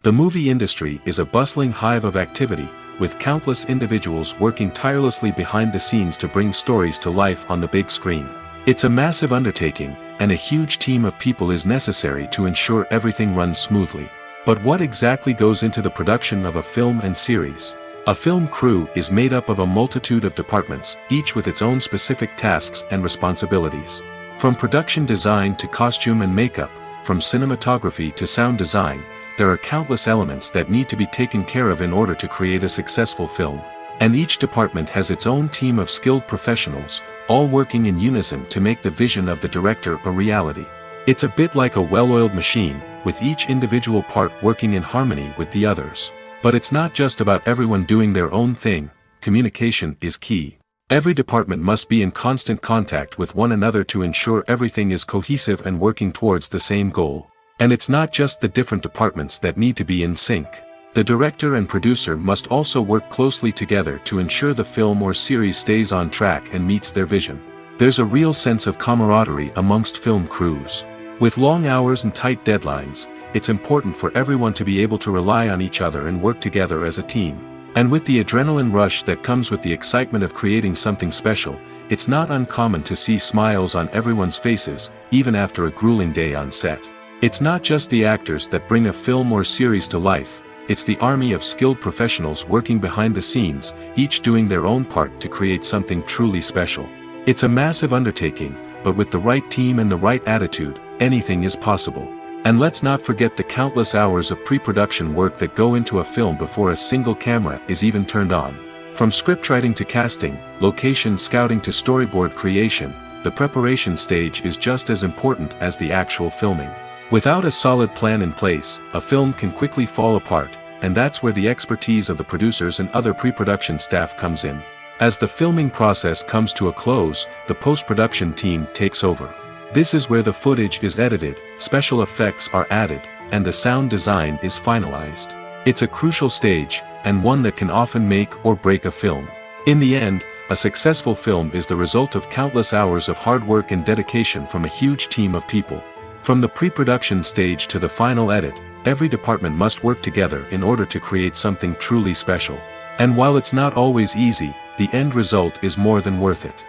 The movie industry is a bustling hive of activity, with countless individuals working tirelessly behind the scenes to bring stories to life on the big screen. It's a massive undertaking, and a huge team of people is necessary to ensure everything runs smoothly. But what exactly goes into the production of a film and series? A film crew is made up of a multitude of departments, each with its own specific tasks and responsibilities. From production design to costume and makeup, from cinematography to sound design, there are countless elements that need to be taken care of in order to create a successful film. And each department has its own team of skilled professionals, all working in unison to make the vision of the director a reality. It's a bit like a well-oiled machine, with each individual part working in harmony with the others. But it's not just about everyone doing their own thing. Communication is key. Every department must be in constant contact with one another to ensure everything is cohesive and working towards the same goal. And it's not just the different departments that need to be in sync. The director and producer must also work closely together to ensure the film or series stays on track and meets their vision. There's a real sense of camaraderie amongst film crews. With long hours and tight deadlines, it's important for everyone to be able to rely on each other and work together as a team. And with the adrenaline rush that comes with the excitement of creating something special, it's not uncommon to see smiles on everyone's faces, even after a grueling day on set. It's not just the actors that bring a film or series to life, it's the army of skilled professionals working behind the scenes, each doing their own part to create something truly special. It's a massive undertaking, but with the right team and the right attitude, anything is possible. And let's not forget the countless hours of pre-production work that go into a film before a single camera is even turned on. From scriptwriting to casting, location scouting to storyboard creation, the preparation stage is just as important as the actual filming. Without a solid plan in place, a film can quickly fall apart, and that's where the expertise of the producers and other pre-production staff comes in. As the filming process comes to a close, the post-production team takes over. This is where the footage is edited, special effects are added, and the sound design is finalized. It's a crucial stage, and one that can often make or break a film. In the end, a successful film is the result of countless hours of hard work and dedication from a huge team of people. From the pre-production stage to the final edit, every department must work together in order to create something truly special. And while it's not always easy, the end result is more than worth it.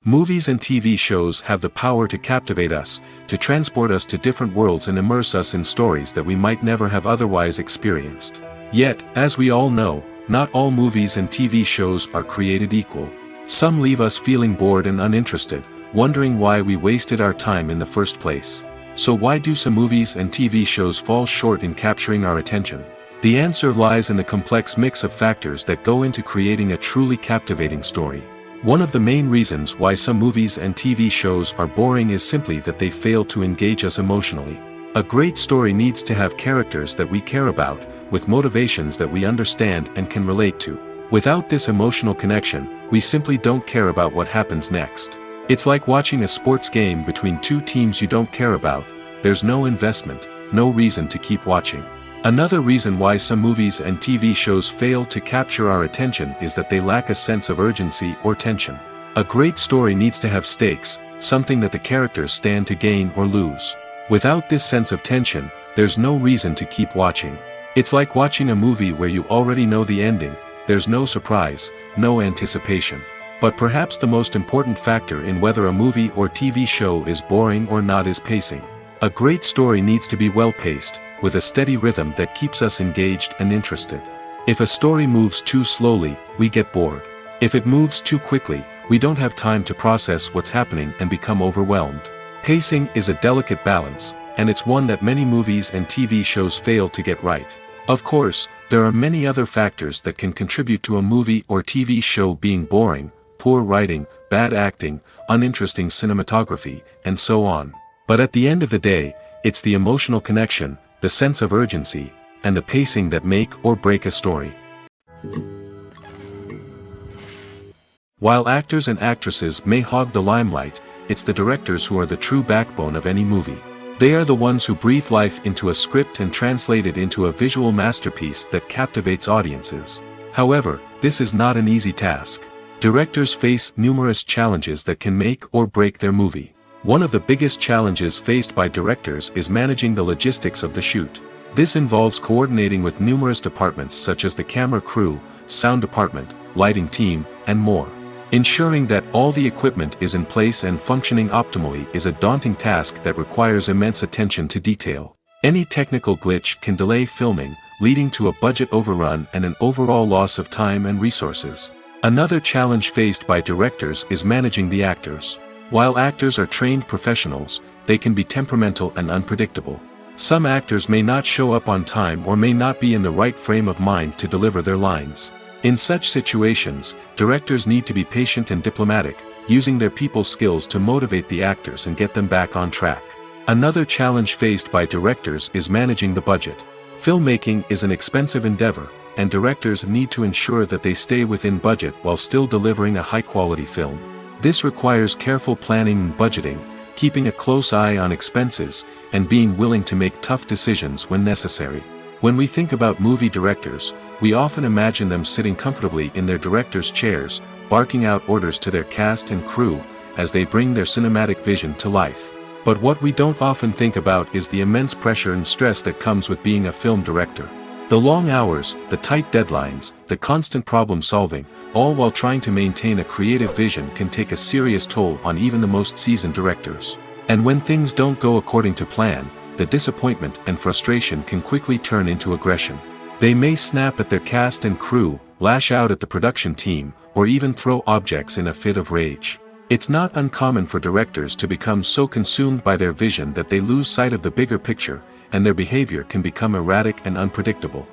Movies and TV shows have the power to captivate us, to transport us to different worlds and immerse us in stories that we might never have otherwise experienced. Yet, as we all know, not all movies and TV shows are created equal. Some leave us feeling bored and uninterested, wondering why we wasted our time in the first place. So why do some movies and TV shows fall short in capturing our attention? The answer lies in the complex mix of factors that go into creating a truly captivating story. One of the main reasons why some movies and TV shows are boring is simply that they fail to engage us emotionally. A great story needs to have characters that we care about, with motivations that we understand and can relate to. Without this emotional connection, we simply don't care about what happens next. It's like watching a sports game between two teams you don't care about. There's no investment, no reason to keep watching. Another reason why some movies and TV shows fail to capture our attention is that they lack a sense of urgency or tension. A great story needs to have stakes, something that the characters stand to gain or lose. Without this sense of tension, there's no reason to keep watching. It's like watching a movie where you already know the ending, there's no surprise, no anticipation. But perhaps the most important factor in whether a movie or TV show is boring or not is pacing. A great story needs to be well-paced, with a steady rhythm that keeps us engaged and interested. If a story moves too slowly, we get bored. If it moves too quickly, we don't have time to process what's happening and become overwhelmed. Pacing is a delicate balance, and it's one that many movies and TV shows fail to get right. Of course, there are many other factors that can contribute to a movie or TV show being boring: poor writing, bad acting, uninteresting cinematography, and so on. But at the end of the day, it's the emotional connection, the sense of urgency, and the pacing that make or break a story. While actors and actresses may hog the limelight, it's the directors who are the true backbone of any movie. They are the ones who breathe life into a script and translate it into a visual masterpiece that captivates audiences. However, this is not an easy task. Directors face numerous challenges that can make or break their movie. One of the biggest challenges faced by directors is managing the logistics of the shoot. This involves coordinating with numerous departments such as the camera crew, sound department, lighting team, and more. Ensuring that all the equipment is in place and functioning optimally is a daunting task that requires immense attention to detail. Any technical glitch can delay filming, leading to a budget overrun and an overall loss of time and resources. Another challenge faced by directors is managing the actors. While actors are trained professionals, they can be temperamental and unpredictable. Some actors may not show up on time or may not be in the right frame of mind to deliver their lines. In such situations, directors need to be patient and diplomatic, using their people skills to motivate the actors and get them back on track. Another challenge faced by directors is managing the budget. Filmmaking is an expensive endeavor, and directors need to ensure that they stay within budget while still delivering a high-quality film. This requires careful planning and budgeting, keeping a close eye on expenses, and being willing to make tough decisions when necessary. When we think about movie directors, we often imagine them sitting comfortably in their director's chairs, barking out orders to their cast and crew, as they bring their cinematic vision to life. But what we don't often think about is the immense pressure and stress that comes with being a film director. The long hours, the tight deadlines, the constant problem solving, all while trying to maintain a creative vision can take a serious toll on even the most seasoned directors. And when things don't go according to plan, the disappointment and frustration can quickly turn into aggression. They may snap at their cast and crew, lash out at the production team, or even throw objects in a fit of rage. It's not uncommon for directors to become so consumed by their vision that they lose sight of the bigger picture, and their behavior can become erratic and unpredictable.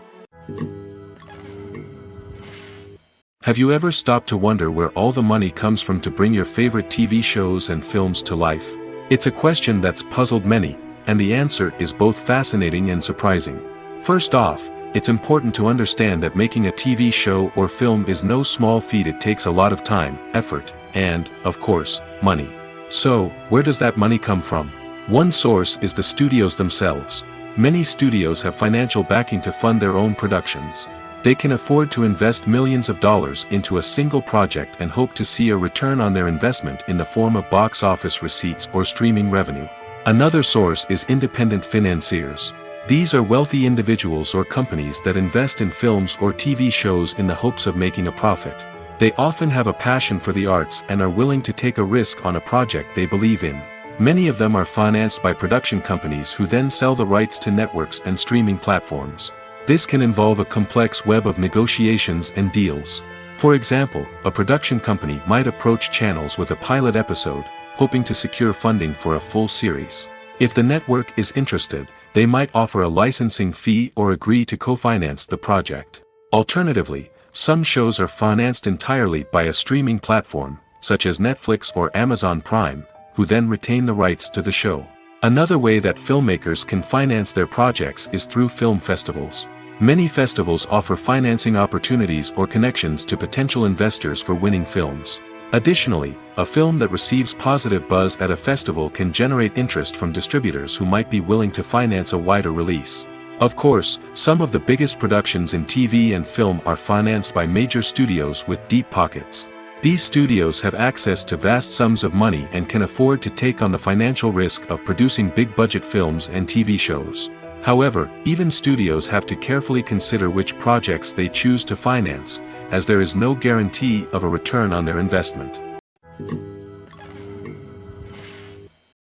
Have you ever stopped to wonder where all the money comes from to bring your favorite TV shows and films to life? It's a question that's puzzled many, and the answer is both fascinating and surprising. First off, it's important to understand that making a TV show or film is no small feat. It takes a lot of time, effort, and, of course, money. So, where does that money come from? One source is the studios themselves. Many studios have financial backing to fund their own productions. They can afford to invest millions of dollars into a single project and hope to see a return on their investment in the form of box office receipts or streaming revenue. Another source is independent financiers. These are wealthy individuals or companies that invest in films or TV shows in the hopes of making a profit. They often have a passion for the arts and are willing to take a risk on a project they believe in. Many of them are financed by production companies who then sell the rights to networks and streaming platforms. This can involve a complex web of negotiations and deals. For example, a production company might approach channels with a pilot episode, hoping to secure funding for a full series. If the network is interested, they might offer a licensing fee or agree to co-finance the project. Alternatively, some shows are financed entirely by a streaming platform, such as Netflix or Amazon Prime, who then retain the rights to the show. Another way that filmmakers can finance their projects is through film festivals. Many festivals offer financing opportunities or connections to potential investors for winning films. Additionally, a film that receives positive buzz at a festival can generate interest from distributors who might be willing to finance a wider release. Of course, some of the biggest productions in TV and film are financed by major studios with deep pockets. These studios have access to vast sums of money and can afford to take on the financial risk of producing big-budget films and TV shows. However, even studios have to carefully consider which projects they choose to finance, as there is no guarantee of a return on their investment.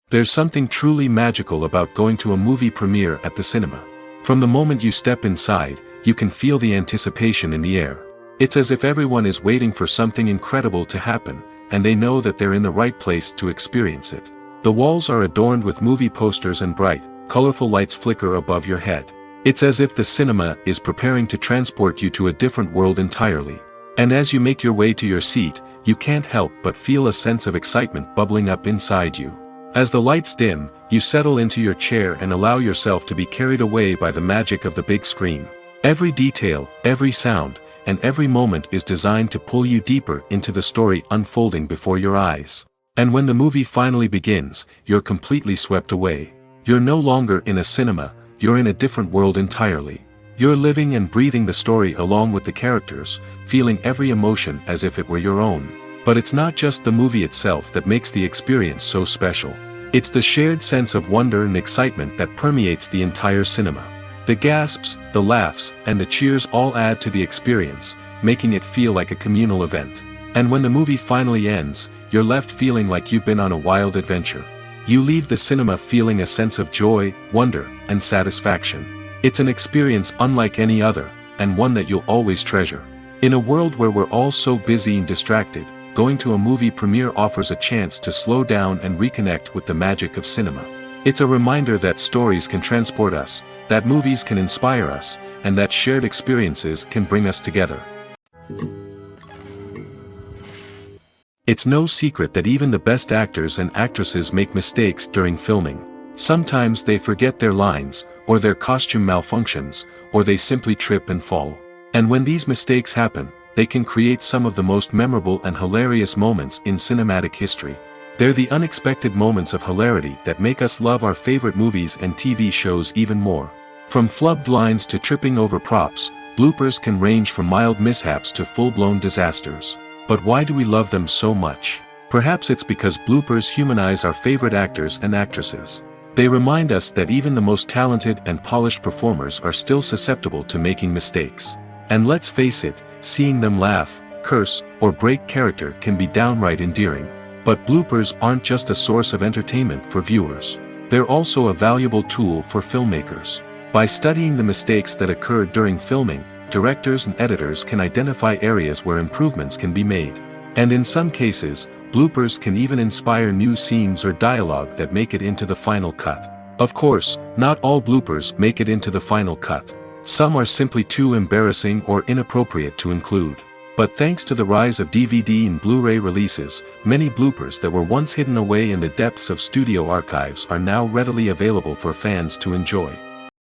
There's something truly magical about going to a movie premiere at the cinema. From the moment you step inside, you can feel the anticipation in the air. It's as if everyone is waiting for something incredible to happen, and they know that they're in the right place to experience it. The walls are adorned with movie posters and bright, colorful lights flicker above your head. It's as if the cinema is preparing to transport you to a different world entirely. And as you make your way to your seat, you can't help but feel a sense of excitement bubbling up inside you. As the lights dim, you settle into your chair and allow yourself to be carried away by the magic of the big screen. Every detail, every sound, and every moment is designed to pull you deeper into the story unfolding before your eyes. And when the movie finally begins, you're completely swept away. You're no longer in a cinema, you're in a different world entirely. You're living and breathing the story along with the characters, feeling every emotion as if it were your own. But it's not just the movie itself that makes the experience so special. It's the shared sense of wonder and excitement that permeates the entire cinema. The gasps, the laughs, and the cheers all add to the experience, making it feel like a communal event. And when the movie finally ends, you're left feeling like you've been on a wild adventure. You leave the cinema feeling a sense of joy, wonder, and satisfaction. It's an experience unlike any other, and one that you'll always treasure. In a world where we're all so busy and distracted, going to a movie premiere offers a chance to slow down and reconnect with the magic of cinema. It's a reminder that stories can transport us, that movies can inspire us, and that shared experiences can bring us together. It's no secret that even the best actors and actresses make mistakes during filming. Sometimes they forget their lines, or their costume malfunctions, or they simply trip and fall. And when these mistakes happen, they can create some of the most memorable and hilarious moments in cinematic history. They're the unexpected moments of hilarity that make us love our favorite movies and TV shows even more. From flubbed lines to tripping over props, bloopers can range from mild mishaps to full-blown disasters. But why do we love them so much? Perhaps it's because bloopers humanize our favorite actors and actresses. They remind us that even the most talented and polished performers are still susceptible to making mistakes. And let's face it, seeing them laugh, curse, or break character can be downright endearing. But bloopers aren't just a source of entertainment for viewers. They're also a valuable tool for filmmakers. By studying the mistakes that occurred during filming, directors and editors can identify areas where improvements can be made. And in some cases, bloopers can even inspire new scenes or dialogue that make it into the final cut. Of course, not all bloopers make it into the final cut. Some are simply too embarrassing or inappropriate to include. But thanks to the rise of DVD and Blu-ray releases, many bloopers that were once hidden away in the depths of studio archives are now readily available for fans to enjoy.